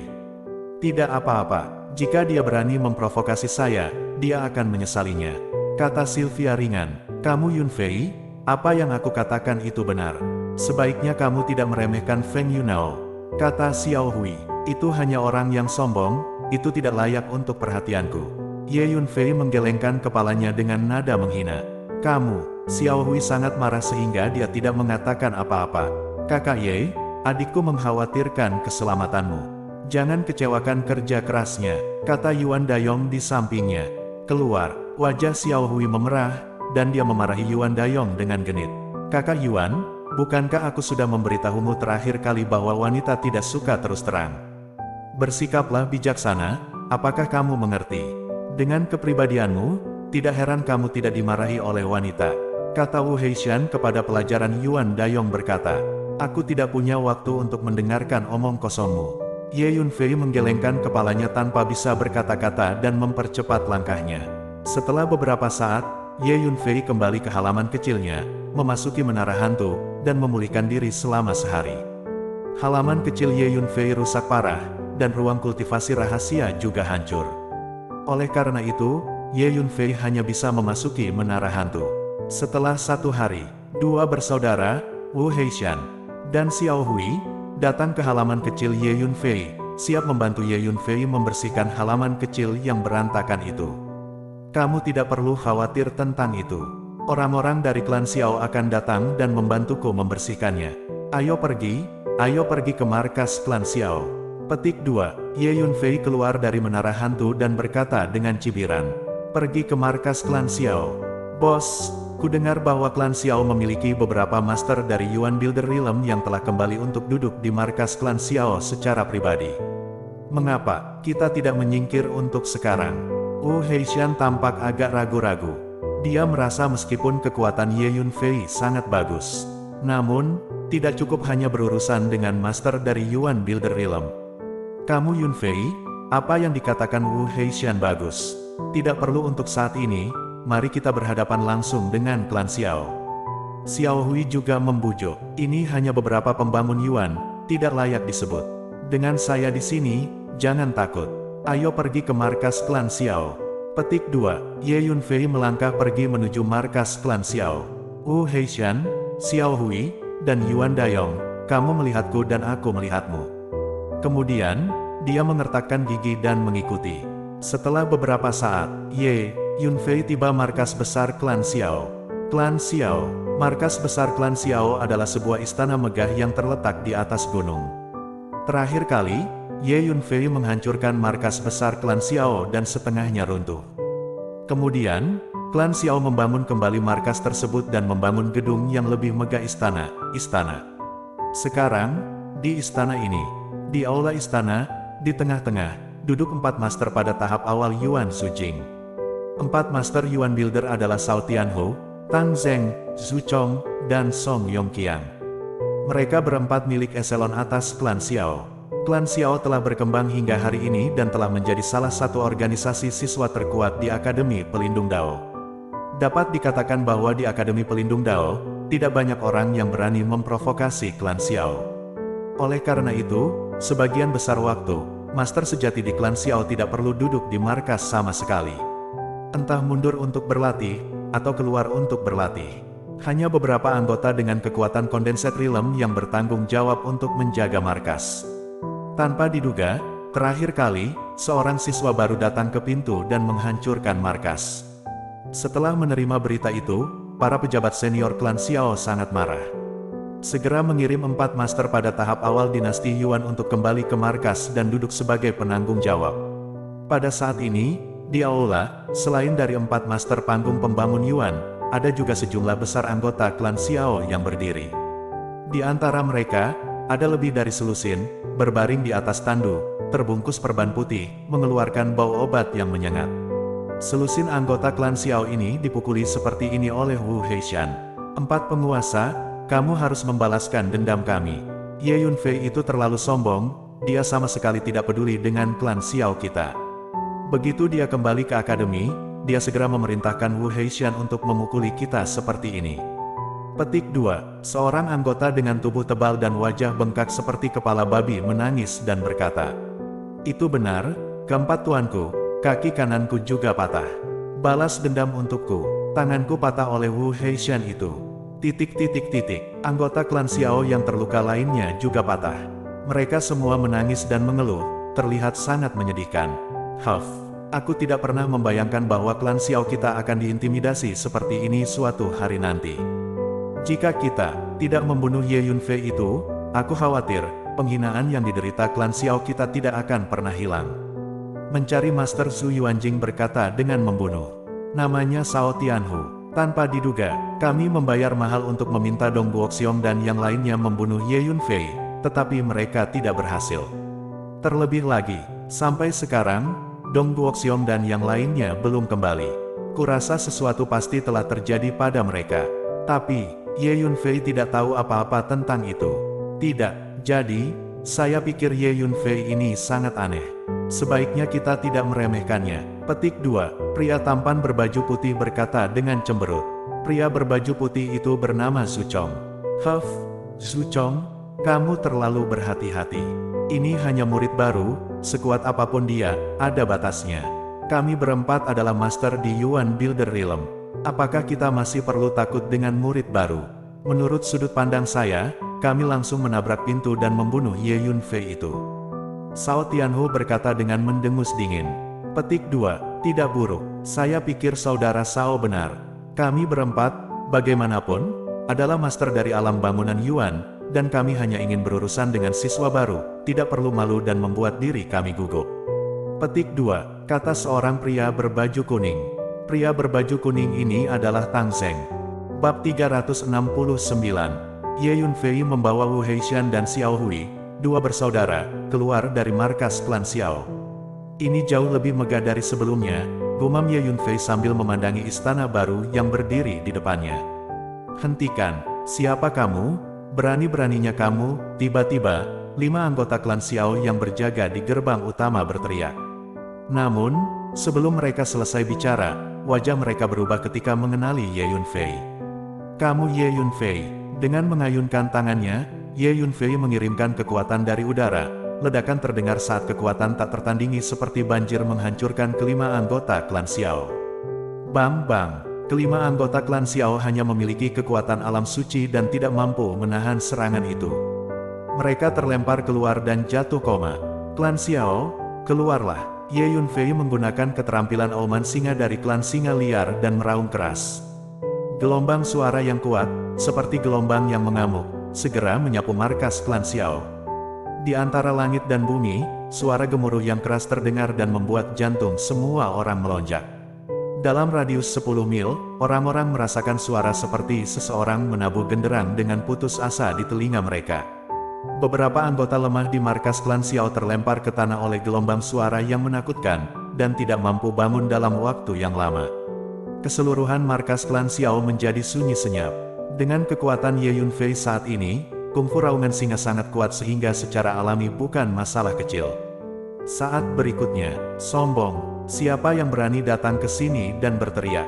tidak apa-apa, jika dia berani memprovokasi saya, dia akan menyesalinya, kata Sylvia ringan. Kamu Yunfei, apa yang aku katakan itu benar. Sebaiknya kamu tidak meremehkan Feng Yunao, kata Xiao Hui. Itu hanya orang yang sombong, itu tidak layak untuk perhatianku. Ye Yunfei menggelengkan kepalanya dengan nada menghina. Kamu, Xiao Hui sangat marah sehingga dia tidak mengatakan apa-apa. Kakak Ye, adikku mengkhawatirkan keselamatanmu. Jangan kecewakan kerja kerasnya, kata Yuan Dayong di sampingnya. Keluar, wajah Xiao Hui memerah, dan dia memarahi Yuan Dayong dengan genit. Kakak Yuan, bukankah aku sudah memberitahumu terakhir kali bahwa wanita tidak suka terus terang? Bersikaplah bijaksana, apakah kamu mengerti? Dengan kepribadianmu, tidak heran kamu tidak dimarahi oleh wanita, kata Wu Heishan kepada pelajaran. Yuan Dayong berkata, aku tidak punya waktu untuk mendengarkan omong kosongmu. Ye Yunfei menggelengkan kepalanya tanpa bisa berkata-kata dan mempercepat langkahnya. Setelah beberapa saat, Ye Yunfei kembali ke halaman kecilnya, memasuki menara hantu, dan memulihkan diri selama sehari. Halaman kecil Ye Yunfei rusak parah, dan ruang kultivasi rahasia juga hancur. Oleh karena itu, Ye Yunfei hanya bisa memasuki menara hantu. Setelah 1 hari, dua bersaudara, Wu Heishan dan Xiao Hui, datang ke halaman kecil Ye Yunfei, siap membantu Ye Yunfei membersihkan halaman kecil yang berantakan itu. Kamu tidak perlu khawatir tentang itu. Orang-orang dari klan Xiao akan datang dan membantuku membersihkannya. Ayo pergi ke markas klan Xiao. Petik 2. Ye Yunfei keluar dari menara hantu dan berkata dengan cibiran, pergi ke markas klan Xiao. Bos, ku dengar bahwa klan Xiao memiliki beberapa master dari Yuan Builder Realm yang telah kembali untuk duduk di markas klan Xiao secara pribadi. Mengapa kita tidak menyingkir untuk sekarang? Wu Heishan tampak agak ragu-ragu. Dia merasa meskipun kekuatan Ye Yunfei sangat bagus, namun, tidak cukup hanya berurusan dengan master dari Yuan Builder Realm. Kamu Yunfei, apa yang dikatakan Wu Heishan bagus. Tidak perlu untuk saat ini, mari kita berhadapan langsung dengan klan Xiao. Xiao Hui juga membujuk, ini hanya beberapa pembangun Yuan, tidak layak disebut. Dengan saya di sini, jangan takut. Ayo pergi ke markas klan Xiao. Petik 2. Ye Yunfei melangkah pergi menuju markas klan Xiao. Wu Heishan, Xiao Hui, dan Yuan Dayong, kamu melihatku dan aku melihatmu. Kemudian, dia mengertakkan gigi dan mengikuti. Setelah beberapa saat, Ye Yunfei tiba markas besar klan Xiao. Klan Xiao, markas besar klan Xiao adalah sebuah istana megah yang terletak di atas gunung. Terakhir kali, Ye Yunfei menghancurkan markas besar klan Xiao dan setengahnya runtuh. Kemudian, klan Xiao membangun kembali markas tersebut dan membangun gedung yang lebih megah istana. Sekarang, di istana ini, di aula istana, di tengah-tengah, duduk 4 master pada tahap awal Yuan Zujing. 4 master Yuan Builder adalah Shao Tianhou, Tang Zheng, Zhu Chong, dan Song Yongqiang. Mereka berempat milik eselon atas klan Xiao. Klan Xiao telah berkembang hingga hari ini dan telah menjadi salah satu organisasi siswa terkuat di Akademi Pelindung Dao. Dapat dikatakan bahwa di Akademi Pelindung Dao, tidak banyak orang yang berani memprovokasi Klan Xiao. Oleh karena itu, sebagian besar waktu, master sejati di Klan Xiao tidak perlu duduk di markas sama sekali. Entah mundur untuk berlatih, atau keluar untuk berlatih. Hanya beberapa anggota dengan kekuatan Condensed Realm yang bertanggung jawab untuk menjaga markas. Tanpa diduga, terakhir kali, seorang siswa baru datang ke pintu dan menghancurkan markas. Setelah menerima berita itu, para pejabat senior Klan Xiao sangat marah. Segera mengirim 4 master pada tahap awal dinasti Yuan untuk kembali ke markas dan duduk sebagai penanggung jawab. Pada saat ini, di aula, selain dari 4 master panggung pembangun Yuan, ada juga sejumlah besar anggota Klan Xiao yang berdiri. Di antara mereka, ada lebih dari selusin, berbaring di atas tandu, terbungkus perban putih, mengeluarkan bau obat yang menyengat. Selusin anggota Klan Xiao ini dipukuli seperti ini oleh Wu Heishan. 4 penguasa, kamu harus membalaskan dendam kami. Ye Yunfei itu terlalu sombong, dia sama sekali tidak peduli dengan Klan Xiao kita. Begitu dia kembali ke akademi, dia segera memerintahkan Wu Heishan untuk memukuli kita seperti ini. Petik 2. Seorang anggota dengan tubuh tebal dan wajah bengkak seperti kepala babi menangis dan berkata, "Itu benar, keempat tuanku, kaki kananku juga patah. Balas dendam untukku, tanganku patah oleh Wu Heishan itu. Anggota Klan Xiao yang terluka lainnya juga patah. Mereka semua menangis dan mengeluh, terlihat sangat menyedihkan. Aku tidak pernah membayangkan bahwa Klan Xiao kita akan diintimidasi seperti ini suatu hari nanti. Jika kita tidak membunuh Ye Yunfei itu, aku khawatir, penghinaan yang diderita Klan Xiao kita tidak akan pernah hilang." Mencari Master Zhu Yuanjing berkata dengan membunuh. Namanya Shao Tianhu. Tanpa diduga, kami membayar mahal untuk meminta Dong Guoxiong dan yang lainnya membunuh Ye Yunfei, tetapi mereka tidak berhasil. Terlebih lagi, sampai sekarang, Dong Guoxiong dan yang lainnya belum kembali. Kurasa sesuatu pasti telah terjadi pada mereka. Tapi, Ye Yunfei tidak tahu apa-apa tentang itu. Tidak, jadi, saya pikir Ye Yunfei ini sangat aneh. Sebaiknya kita tidak meremehkannya. Petik 2. Pria tampan berbaju putih berkata dengan cemberut. Pria berbaju putih itu bernama Zhu Chong. Zhu Chong, kamu terlalu berhati-hati. Ini hanya murid baru, sekuat apapun dia, ada batasnya. Kami berempat adalah master di Yuan Builder Realm. Apakah kita masih perlu takut dengan murid baru? Menurut sudut pandang saya, kami langsung menabrak pintu dan membunuh Ye Yunfei itu. Shao Tianhu berkata dengan mendengus dingin. Petik 2. Tidak buruk. Saya pikir saudara Shao benar. Kami berempat, bagaimanapun, adalah master dari alam bangunan Yuan, dan kami hanya ingin berurusan dengan siswa baru, tidak perlu malu dan membuat diri kami gugup. Petik 2. Kata seorang pria berbaju kuning. Pria berbaju kuning ini adalah Tang Zheng. Bab 369. Ye Yunfei membawa Wu Heishan dan Xiao Hui, 2 bersaudara, keluar dari markas Klan Xiao. Ini jauh lebih megah dari sebelumnya, gumam Ye Yunfei sambil memandangi istana baru yang berdiri di depannya. "Hentikan, siapa kamu? Berani-beraninya kamu?" Tiba-tiba, 5 anggota Klan Xiao yang berjaga di gerbang utama berteriak. Namun, sebelum mereka selesai bicara, wajah mereka berubah ketika mengenali Ye Yunfei. "Kamu Ye Yunfei." Dengan mengayunkan tangannya, Ye Yunfei mengirimkan kekuatan dari udara. Ledakan terdengar saat kekuatan tak tertandingi seperti banjir menghancurkan kelima anggota Klan Xiao. Bang bang, kelima anggota Klan Xiao hanya memiliki kekuatan alam suci dan tidak mampu menahan serangan itu. Mereka terlempar keluar dan jatuh koma. "Klan Xiao, keluarlah!" Ye Yunfei menggunakan keterampilan auman singa dari Klan Singa Liar dan meraung keras. Gelombang suara yang kuat, seperti gelombang yang mengamuk, segera menyapu markas Klan Xiao. Di antara langit dan bumi, suara gemuruh yang keras terdengar dan membuat jantung semua orang melonjak. Dalam radius 10 mil, orang-orang merasakan suara seperti seseorang menabuh genderang dengan putus asa di telinga mereka. Beberapa anggota lemah di markas Klan Xiao terlempar ke tanah oleh gelombang suara yang menakutkan, dan tidak mampu bangun dalam waktu yang lama. Keseluruhan markas Klan Xiao menjadi sunyi senyap. Dengan kekuatan Ye Yunfei saat ini, kungfu raungan singa sangat kuat sehingga secara alami bukan masalah kecil. Saat berikutnya, sombong, siapa yang berani datang ke sini dan berteriak?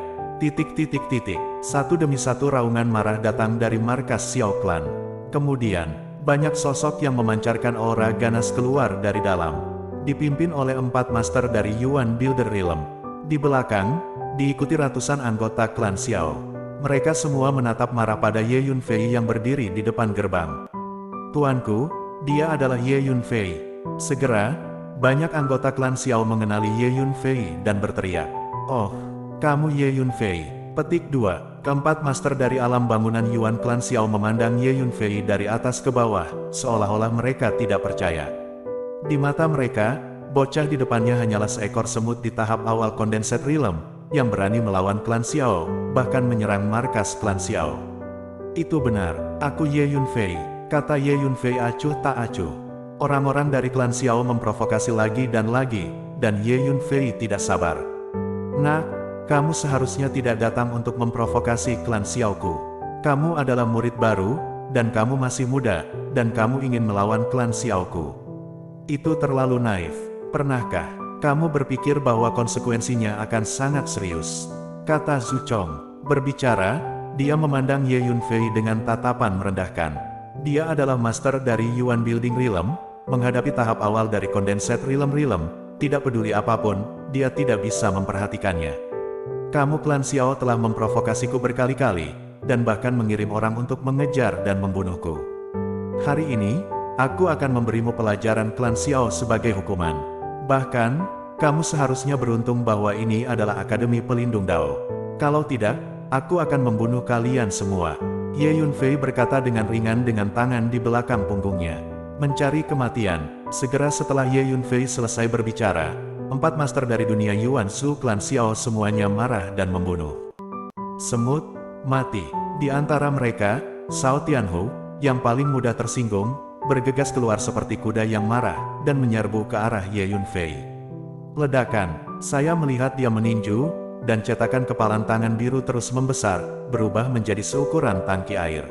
Satu demi satu raungan marah datang dari markas Xiao Clan. Kemudian, banyak sosok yang memancarkan aura ganas keluar dari dalam. Dipimpin oleh 4 master dari Yuan Builder Realm. Di belakang, diikuti ratusan anggota klan Xiao. Mereka semua menatap marah pada Ye Yunfei yang berdiri di depan gerbang. Tuanku, dia adalah Ye Yunfei. Segera, banyak anggota klan Xiao mengenali Ye Yunfei dan berteriak, "Oh, kamu Ye Yunfei." Petik 2. Keempat master dari alam bangunan Yuan klan Xiao memandang Ye Yunfei dari atas ke bawah, seolah-olah mereka tidak percaya. Di mata mereka, bocah di depannya hanyalah seekor semut di tahap awal Condensed Realm, yang berani melawan klan Xiao, bahkan menyerang markas klan Xiao. Itu benar, aku Ye Yunfei, kata Ye Yunfei acuh tak acuh. Orang-orang dari klan Xiao memprovokasi lagi, dan Ye Yunfei tidak sabar. "Nah, kamu seharusnya tidak datang untuk memprovokasi klan Xiaoku. Kamu adalah murid baru, dan kamu masih muda, dan kamu ingin melawan klan Xiaoku. Itu terlalu naif. Pernahkah kamu berpikir bahwa konsekuensinya akan sangat serius?" kata Zhu Chong. Berbicara, dia memandang Ye Yunfei dengan tatapan merendahkan. Dia adalah master dari Yuan Building Realm, menghadapi tahap awal dari Condensed Realm, tidak peduli apapun, dia tidak bisa memperhatikannya. "Kamu klan Xiao telah memprovokasiku berkali-kali, dan bahkan mengirim orang untuk mengejar dan membunuhku. Hari ini, aku akan memberimu pelajaran klan Xiao sebagai hukuman. Bahkan, kamu seharusnya beruntung bahwa ini adalah Akademi Pelindung Dao. Kalau tidak, aku akan membunuh kalian semua." Ye Yunfei berkata dengan ringan dengan tangan di belakang punggungnya. Mencari kematian. Segera setelah Ye Yunfei selesai berbicara, 4 master dari dunia Yuan Shu klan Xiao semuanya marah dan membunuh. Semut, mati. Di antara mereka, Shao Tianhu, yang paling mudah tersinggung, bergegas keluar seperti kuda yang marah, dan menyerbu ke arah Ye Yunfei. Ledakan, saya melihat dia meninju, dan cetakan kepalan tangan biru terus membesar, berubah menjadi seukuran tangki air.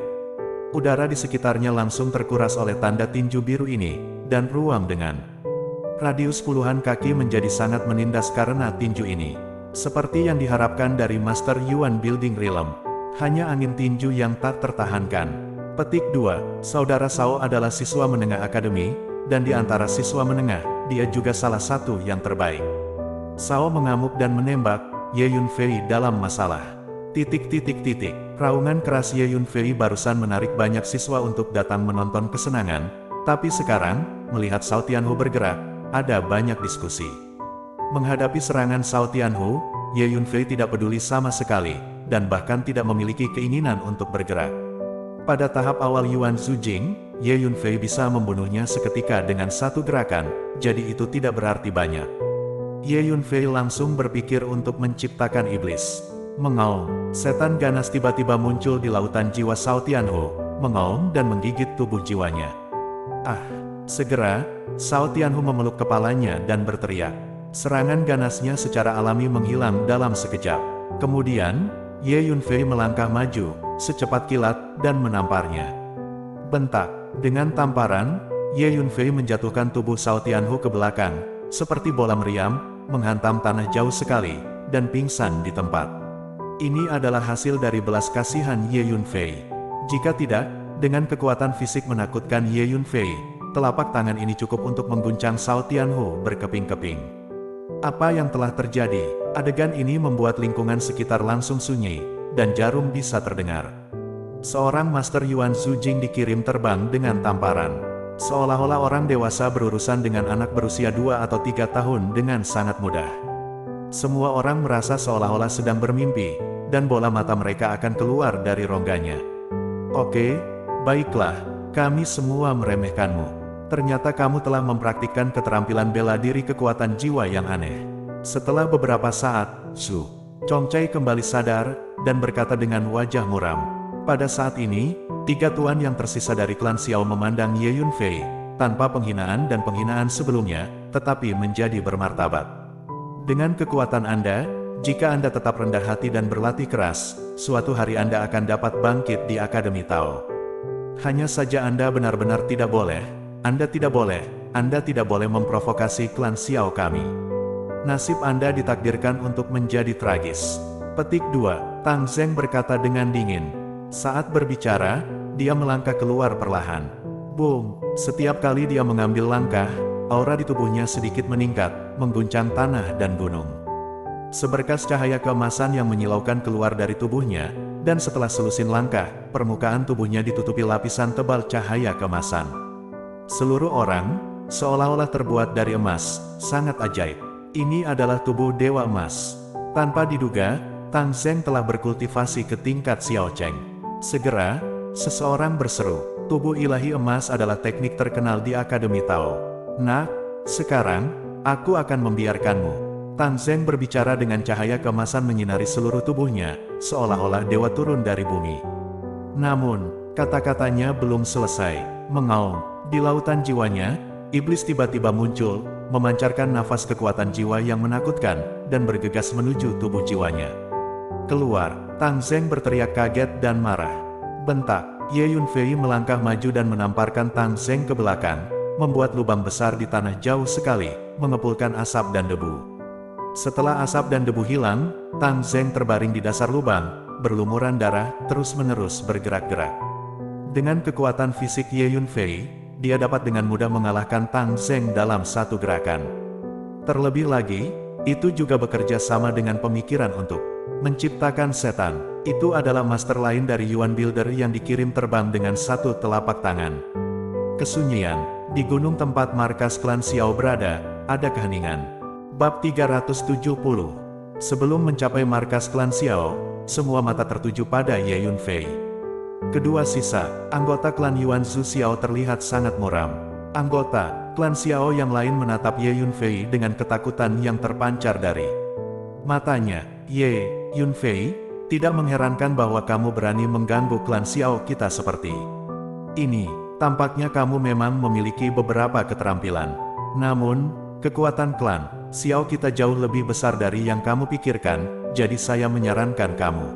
Udara di sekitarnya langsung terkuras oleh tanda tinju biru ini, dan ruang dengan radius puluhan kaki menjadi sangat menindas karena tinju ini. Seperti yang diharapkan dari Master Yuan Building Realm, hanya angin tinju yang tak tertahankan. Petik 2. Saudara Shao adalah siswa menengah akademi, dan di antara siswa menengah, dia juga salah satu yang terbaik. Shao mengamuk dan menembak Ye Yunfei dalam masalah. Raungan keras Ye Yunfei barusan menarik banyak siswa untuk datang menonton kesenangan, tapi sekarang, melihat Shao Tianhu bergerak, ada banyak diskusi. Menghadapi serangan Shao Tianhu, Ye Yunfei tidak peduli sama sekali, dan bahkan tidak memiliki keinginan untuk bergerak. Pada tahap awal Yuan Zujing, Ye Yunfei bisa membunuhnya seketika dengan satu gerakan, jadi itu tidak berarti banyak. Ye Yunfei langsung berpikir untuk menciptakan iblis. Mengaum, setan ganas tiba-tiba muncul di lautan jiwa Shao Tianhu, mengaum dan menggigit tubuh jiwanya. Segera, Shao Tianhu memeluk kepalanya dan berteriak. Serangan ganasnya secara alami menghilang dalam sekejap. Kemudian, Ye Yunfei melangkah maju, secepat kilat, dan menamparnya. Bentak, dengan tamparan, Ye Yunfei menjatuhkan tubuh Shao Tianhu ke belakang, seperti bola meriam, menghantam tanah jauh sekali, dan pingsan di tempat. Ini adalah hasil dari belas kasihan Ye Yunfei. Jika tidak, dengan kekuatan fisik menakutkan Ye Yunfei, telapak tangan ini cukup untuk mengguncang Shao Tianhu berkeping-keping. Apa yang telah terjadi? Adegan ini membuat lingkungan sekitar langsung sunyi, dan jarum bisa terdengar. Seorang Master Yuan Zujing dikirim terbang dengan tamparan. Seolah-olah orang dewasa berurusan dengan anak berusia 2 atau 3 tahun dengan sangat mudah. Semua orang merasa seolah-olah sedang bermimpi, dan bola mata mereka akan keluar dari rongganya. Oke, baiklah, kami semua meremehkanmu. Ternyata kamu telah mempraktikkan keterampilan bela diri kekuatan jiwa yang aneh. Setelah beberapa saat, Zhu Chongcai kembali sadar, dan berkata dengan wajah muram. Pada saat ini, 3 tuan yang tersisa dari klan Xiao memandang Ye Yunfei, tanpa penghinaan dan penghinaan sebelumnya, tetapi menjadi bermartabat. Dengan kekuatan Anda, jika Anda tetap rendah hati dan berlatih keras, suatu hari Anda akan dapat bangkit di Akademi Tao. Hanya saja Anda benar-benar tidak boleh. Anda tidak boleh memprovokasi klan Xiao kami. Nasib Anda ditakdirkan untuk menjadi tragis. Petik 2. Tang Zeng berkata dengan dingin. Saat berbicara, dia melangkah keluar perlahan. Boom! Setiap kali dia mengambil langkah, aura di tubuhnya sedikit meningkat, mengguncang tanah dan gunung. Seberkas cahaya keemasan yang menyilaukan keluar dari tubuhnya, dan setelah selusin langkah, permukaan tubuhnya ditutupi lapisan tebal cahaya keemasan. Seluruh orang, seolah-olah terbuat dari emas, sangat ajaib. Ini adalah tubuh Dewa Emas. Tanpa diduga, Tang Zeng telah berkultivasi ke tingkat Xiao Cheng. Segera, seseorang berseru, tubuh ilahi emas adalah teknik terkenal di Akademi Tao. Nah, sekarang, aku akan membiarkanmu. Tang Zeng berbicara dengan cahaya keemasan menyinari seluruh tubuhnya, seolah-olah dewa turun dari bumi. Namun, kata-katanya belum selesai. Mengaum, di lautan jiwanya, iblis tiba-tiba muncul, memancarkan nafas kekuatan jiwa yang menakutkan, dan bergegas menuju tubuh jiwanya. Keluar, Tang Zeng berteriak kaget dan marah. Bentak, Ye Yunfei melangkah maju dan menamparkan Tang Zeng ke belakang, membuat lubang besar di tanah jauh sekali, mengepulkan asap dan debu. Setelah asap dan debu hilang, Tang Zeng terbaring di dasar lubang, berlumuran darah, terus-menerus bergerak-gerak. Dengan kekuatan fisik Ye Yunfei, dia dapat dengan mudah mengalahkan Tang Zeng dalam satu gerakan. Terlebih lagi, itu juga bekerja sama dengan pemikiran untuk menciptakan setan. Itu adalah master lain dari Yuan Builder yang dikirim terbang dengan satu telapak tangan. Kesunyian, di gunung tempat markas klan Xiao berada, ada keheningan. Bab 370. Sebelum mencapai markas klan Xiao, semua mata tertuju pada Ye Yunfei. Kedua sisa, anggota klan Yuan Zhu Xiao terlihat sangat muram. Anggota klan Xiao yang lain menatap Ye Yunfei dengan ketakutan yang terpancar dari matanya. Ye Yunfei, tidak mengherankan bahwa kamu berani mengganggu klan Xiao kita seperti ini. Tampaknya kamu memang memiliki beberapa keterampilan. Namun, kekuatan klan Xiao kita jauh lebih besar dari yang kamu pikirkan, jadi saya menyarankan kamu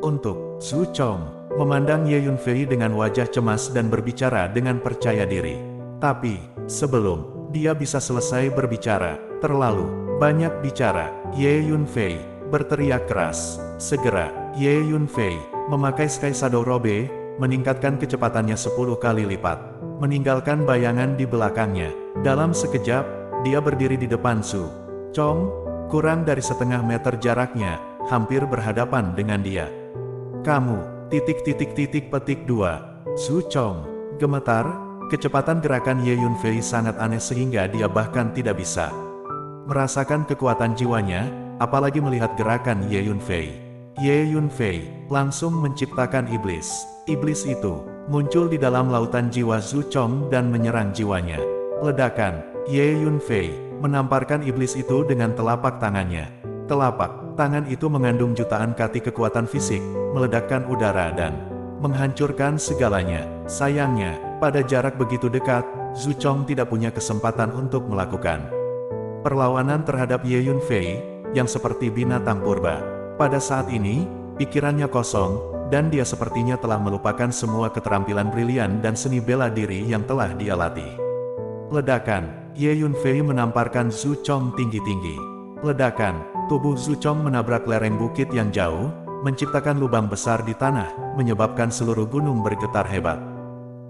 untuk Zhu Chong. Memandang Ye Yunfei dengan wajah cemas dan berbicara dengan percaya diri. Tapi, sebelum dia bisa selesai berbicara, terlalu banyak bicara, Ye Yunfei berteriak keras. Segera, Ye Yunfei memakai Sky Shadow Robe, meningkatkan kecepatannya 10 kali lipat, meninggalkan bayangan di belakangnya. Dalam sekejap, dia berdiri di depan Zhu Chong, kurang dari setengah meter jaraknya, hampir berhadapan dengan dia. Kamu... Petik 2. Zhu Chong gemetar, kecepatan gerakan Ye Yunfei sangat aneh sehingga dia bahkan tidak bisa merasakan kekuatan jiwanya, apalagi melihat gerakan Ye Yunfei. Ye Yunfei langsung menciptakan iblis. Iblis itu muncul di dalam lautan jiwa Zhu Chong dan menyerang jiwanya. Ledakan, Ye Yunfei menamparkan iblis itu dengan telapak tangannya. Telapak tangan itu mengandung jutaan kati kekuatan fisik, meledakkan udara dan menghancurkan segalanya. Sayangnya, pada jarak begitu dekat, Zhu Chong tidak punya kesempatan untuk melakukan perlawanan terhadap Ye Yunfei, yang seperti binatang purba. Pada saat ini, pikirannya kosong, dan dia sepertinya telah melupakan semua keterampilan brilian dan seni bela diri yang telah dia latih. Ledakan, Ye Yunfei menamparkan Zhu Chong tinggi-tinggi. Ledakan, tubuh Zhu Chong menabrak lereng bukit yang jauh, menciptakan lubang besar di tanah, menyebabkan seluruh gunung bergetar hebat.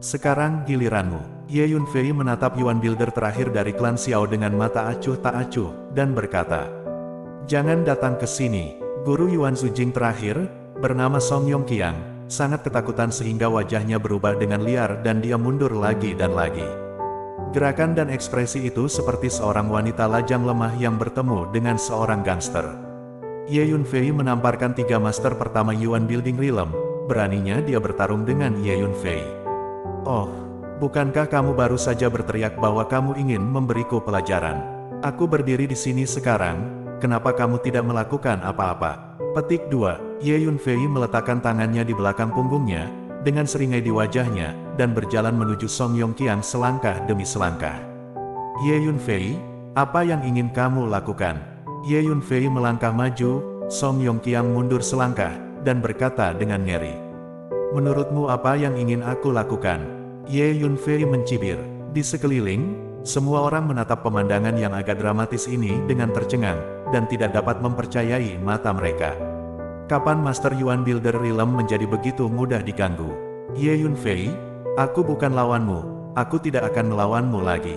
Sekarang giliranmu. Ye Yunfei menatap Yuan Builder terakhir dari klan Xiao dengan mata acuh tak acuh, dan berkata, "Jangan datang ke sini." Guru Yuan Zujing terakhir, bernama Song Yongqiang, sangat ketakutan sehingga wajahnya berubah dengan liar dan dia mundur lagi dan lagi. Gerakan dan ekspresi itu seperti seorang wanita lajang lemah yang bertemu dengan seorang gangster. Ye Yunfei menamparkan 3 master pertama Yuan Building Realm, beraninya dia bertarung dengan Ye Yunfei. "Oh, bukankah kamu baru saja berteriak bahwa kamu ingin memberiku pelajaran? Aku berdiri di sini sekarang, kenapa kamu tidak melakukan apa-apa?" Petik 2. Ye Yunfei meletakkan tangannya di belakang punggungnya, dengan seringai di wajahnya, dan berjalan menuju Song Yongqiang selangkah demi selangkah. "Ye Yunfei, apa yang ingin kamu lakukan?" Ye Yunfei melangkah maju, Song Yongqiang mundur selangkah, dan berkata dengan ngeri, Menurutmu apa yang ingin aku lakukan? Ye Yunfei mencibir. Di sekeliling, semua orang menatap pemandangan yang agak dramatis ini dengan tercengang, dan tidak dapat mempercayai mata mereka. Kapan Master Yuan Builder Realm menjadi begitu mudah diganggu? Ye Yunfei, aku bukan lawanmu, aku tidak akan melawanmu lagi.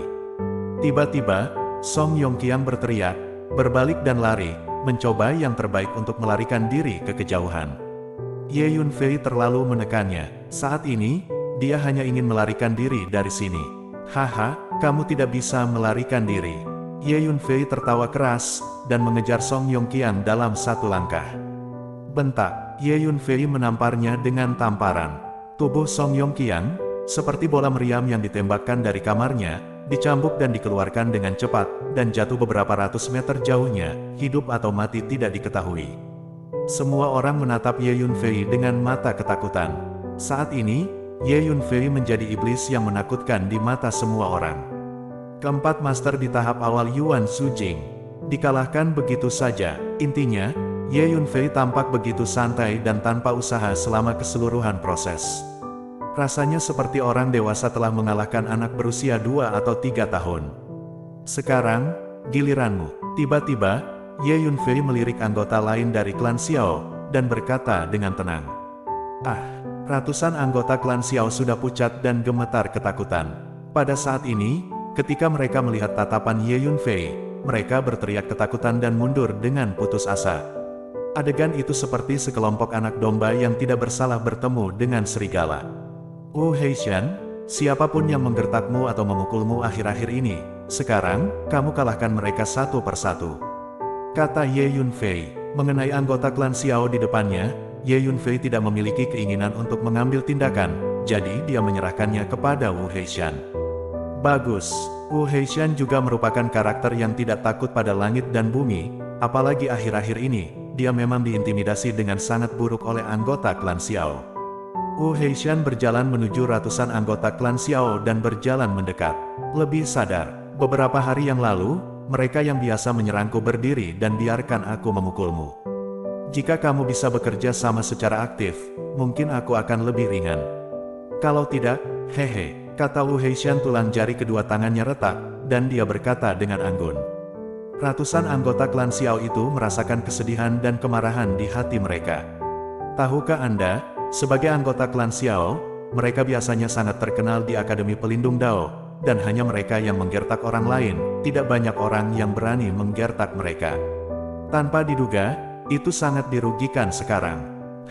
Tiba-tiba, Song Yongqiang berteriak, berbalik dan lari, mencoba yang terbaik untuk melarikan diri ke kejauhan. Ye Yunfei terlalu menekannya. Saat ini, dia hanya ingin melarikan diri dari sini. Haha, kamu tidak bisa melarikan diri. Ye Yunfei tertawa keras, dan mengejar Song Yongqiang dalam satu langkah. Bentak, Ye Yunfei menamparnya dengan tamparan. Tubuh Song Yongqiang, seperti bola meriam yang ditembakkan dari kamarnya, dicambuk dan dikeluarkan dengan cepat, dan jatuh beberapa ratus meter jauhnya, hidup atau mati tidak diketahui. Semua orang menatap Ye Yunfei dengan mata ketakutan. Saat ini, Ye Yunfei menjadi iblis yang menakutkan di mata semua orang. Keempat master di tahap awal Yuan Shujing dikalahkan begitu saja. Intinya, Ye Yunfei tampak begitu santai dan tanpa usaha selama keseluruhan proses. Rasanya seperti orang dewasa telah mengalahkan anak berusia 2 atau 3 tahun. Sekarang, giliranmu. Tiba-tiba, Ye Yunfei melirik anggota lain dari klan Xiao, dan berkata dengan tenang. Ratusan anggota klan Xiao sudah pucat dan gemetar ketakutan. Pada saat ini, ketika mereka melihat tatapan Ye Yunfei, mereka berteriak ketakutan dan mundur dengan putus asa. Adegan itu seperti sekelompok anak domba yang tidak bersalah bertemu dengan serigala. Wu Heishan, siapapun yang menggertakmu atau memukulmu akhir-akhir ini, sekarang, kamu kalahkan mereka satu persatu. Kata Ye Yunfei. Mengenai anggota klan Xiao di depannya, Ye Yunfei tidak memiliki keinginan untuk mengambil tindakan, jadi dia menyerahkannya kepada Wu Heishan. Bagus, Wu Heishan juga merupakan karakter yang tidak takut pada langit dan bumi, apalagi akhir-akhir ini, dia memang diintimidasi dengan sangat buruk oleh anggota klan Xiao. Wu Heishan berjalan menuju ratusan anggota klan Xiao dan berjalan mendekat. Lebih sadar, beberapa hari yang lalu, mereka yang biasa menyerangku berdiri dan biarkan aku memukulmu. Jika kamu bisa bekerja sama secara aktif, mungkin aku akan lebih ringan. Kalau tidak, hehe, kata Wu Heishan, tulang jari kedua tangannya retak, dan dia berkata dengan anggun. Ratusan anggota klan Xiao itu merasakan kesedihan dan kemarahan di hati mereka. Tahukah Anda, sebagai anggota klan Xiao, mereka biasanya sangat terkenal di Akademi Pelindung Dao, dan hanya mereka yang menggertak orang lain, tidak banyak orang yang berani menggertak mereka. Tanpa diduga, itu sangat dirugikan sekarang.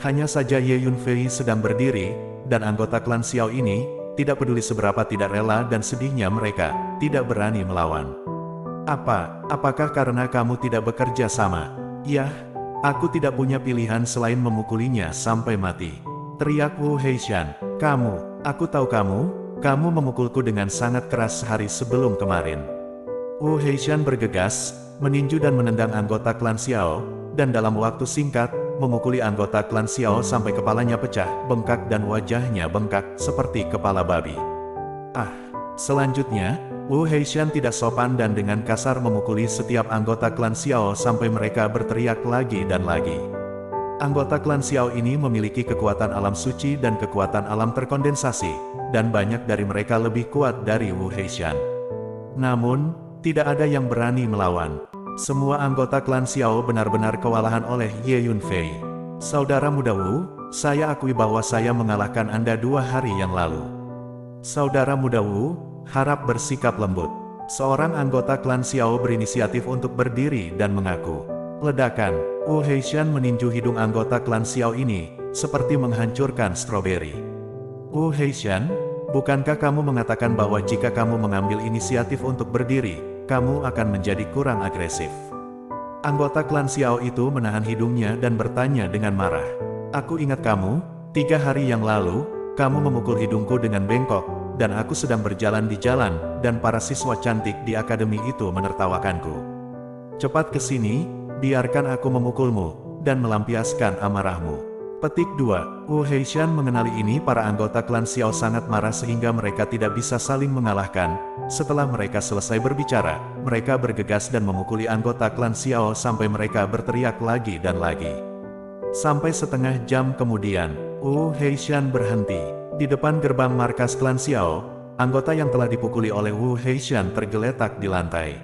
Hanya saja Ye Yunfei sedang berdiri, dan anggota klan Xiao ini, tidak peduli seberapa tidak rela dan sedihnya mereka, tidak berani melawan. Apakah karena kamu tidak bekerja sama? Yah, aku tidak punya pilihan selain memukulinya sampai mati. Teriak Wu Heishan. Aku tahu kamu memukulku dengan sangat keras sehari sebelum kemarin. Wu Heishan bergegas, meninju dan menendang anggota klan Xiao, dan dalam waktu singkat, memukuli anggota klan Xiao sampai kepalanya pecah, bengkak dan wajahnya bengkak, seperti kepala babi. Selanjutnya, Wu Heishan tidak sopan dan dengan kasar memukuli setiap anggota klan Xiao sampai mereka berteriak lagi dan lagi. Anggota klan Xiao ini memiliki kekuatan alam suci dan kekuatan alam terkondensasi, dan banyak dari mereka lebih kuat dari Wu Heishan. Namun, tidak ada yang berani melawan. Semua anggota klan Xiao benar-benar kewalahan oleh Ye Yunfei. Saudara muda Wu, saya akui bahwa saya mengalahkan Anda 2 hari yang lalu. Saudara muda Wu, harap bersikap lembut. Seorang anggota klan Xiao berinisiatif untuk berdiri dan mengaku. Ledakan, Wu Heishan meninju hidung anggota klan Xiao ini, seperti menghancurkan stroberi. Wu Heishan, bukankah kamu mengatakan bahwa jika kamu mengambil inisiatif untuk berdiri, kamu akan menjadi kurang agresif? Anggota klan Xiao itu menahan hidungnya dan bertanya dengan marah. Aku ingat kamu, 3 hari yang lalu, kamu memukul hidungku dengan bengkok, dan aku sedang berjalan di jalan, dan para siswa cantik di akademi itu menertawakanku. Cepat ke sini, biarkan aku memukulmu, dan melampiaskan amarahmu. Petik 2. Wu Heishan mengenali ini para anggota klan Xiao sangat marah sehingga mereka tidak bisa saling mengalahkan. Setelah mereka selesai berbicara, mereka bergegas dan memukuli anggota klan Xiao sampai mereka berteriak lagi dan lagi. Sampai setengah jam kemudian, Wu Heishan berhenti. Di depan gerbang markas klan Xiao, anggota yang telah dipukuli oleh Wu Heishan tergeletak di lantai.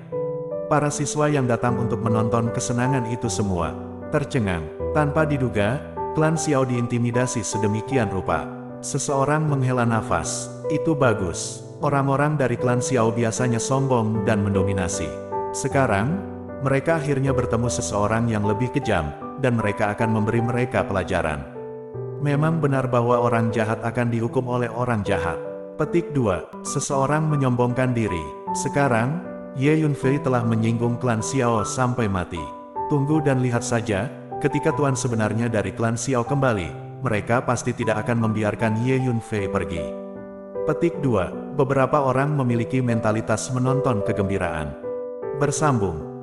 Para siswa yang datang untuk menonton kesenangan itu semua tercengang. Tanpa diduga, klan Xiao diintimidasi sedemikian rupa. Seseorang menghela nafas. Itu bagus. Orang-orang dari klan Xiao biasanya sombong dan mendominasi. Sekarang, mereka akhirnya bertemu seseorang yang lebih kejam, dan mereka akan memberi mereka pelajaran. Memang benar bahwa orang jahat akan dihukum oleh orang jahat. Petik 2. Seseorang menyombongkan diri. Sekarang, Ye Yunfei telah menyinggung klan Xiao sampai mati. Tunggu dan lihat saja, ketika tuan sebenarnya dari klan Xiao kembali, mereka pasti tidak akan membiarkan Ye Yunfei pergi. Petik 2. Beberapa orang memiliki mentalitas menonton kegembiraan. Bersambung.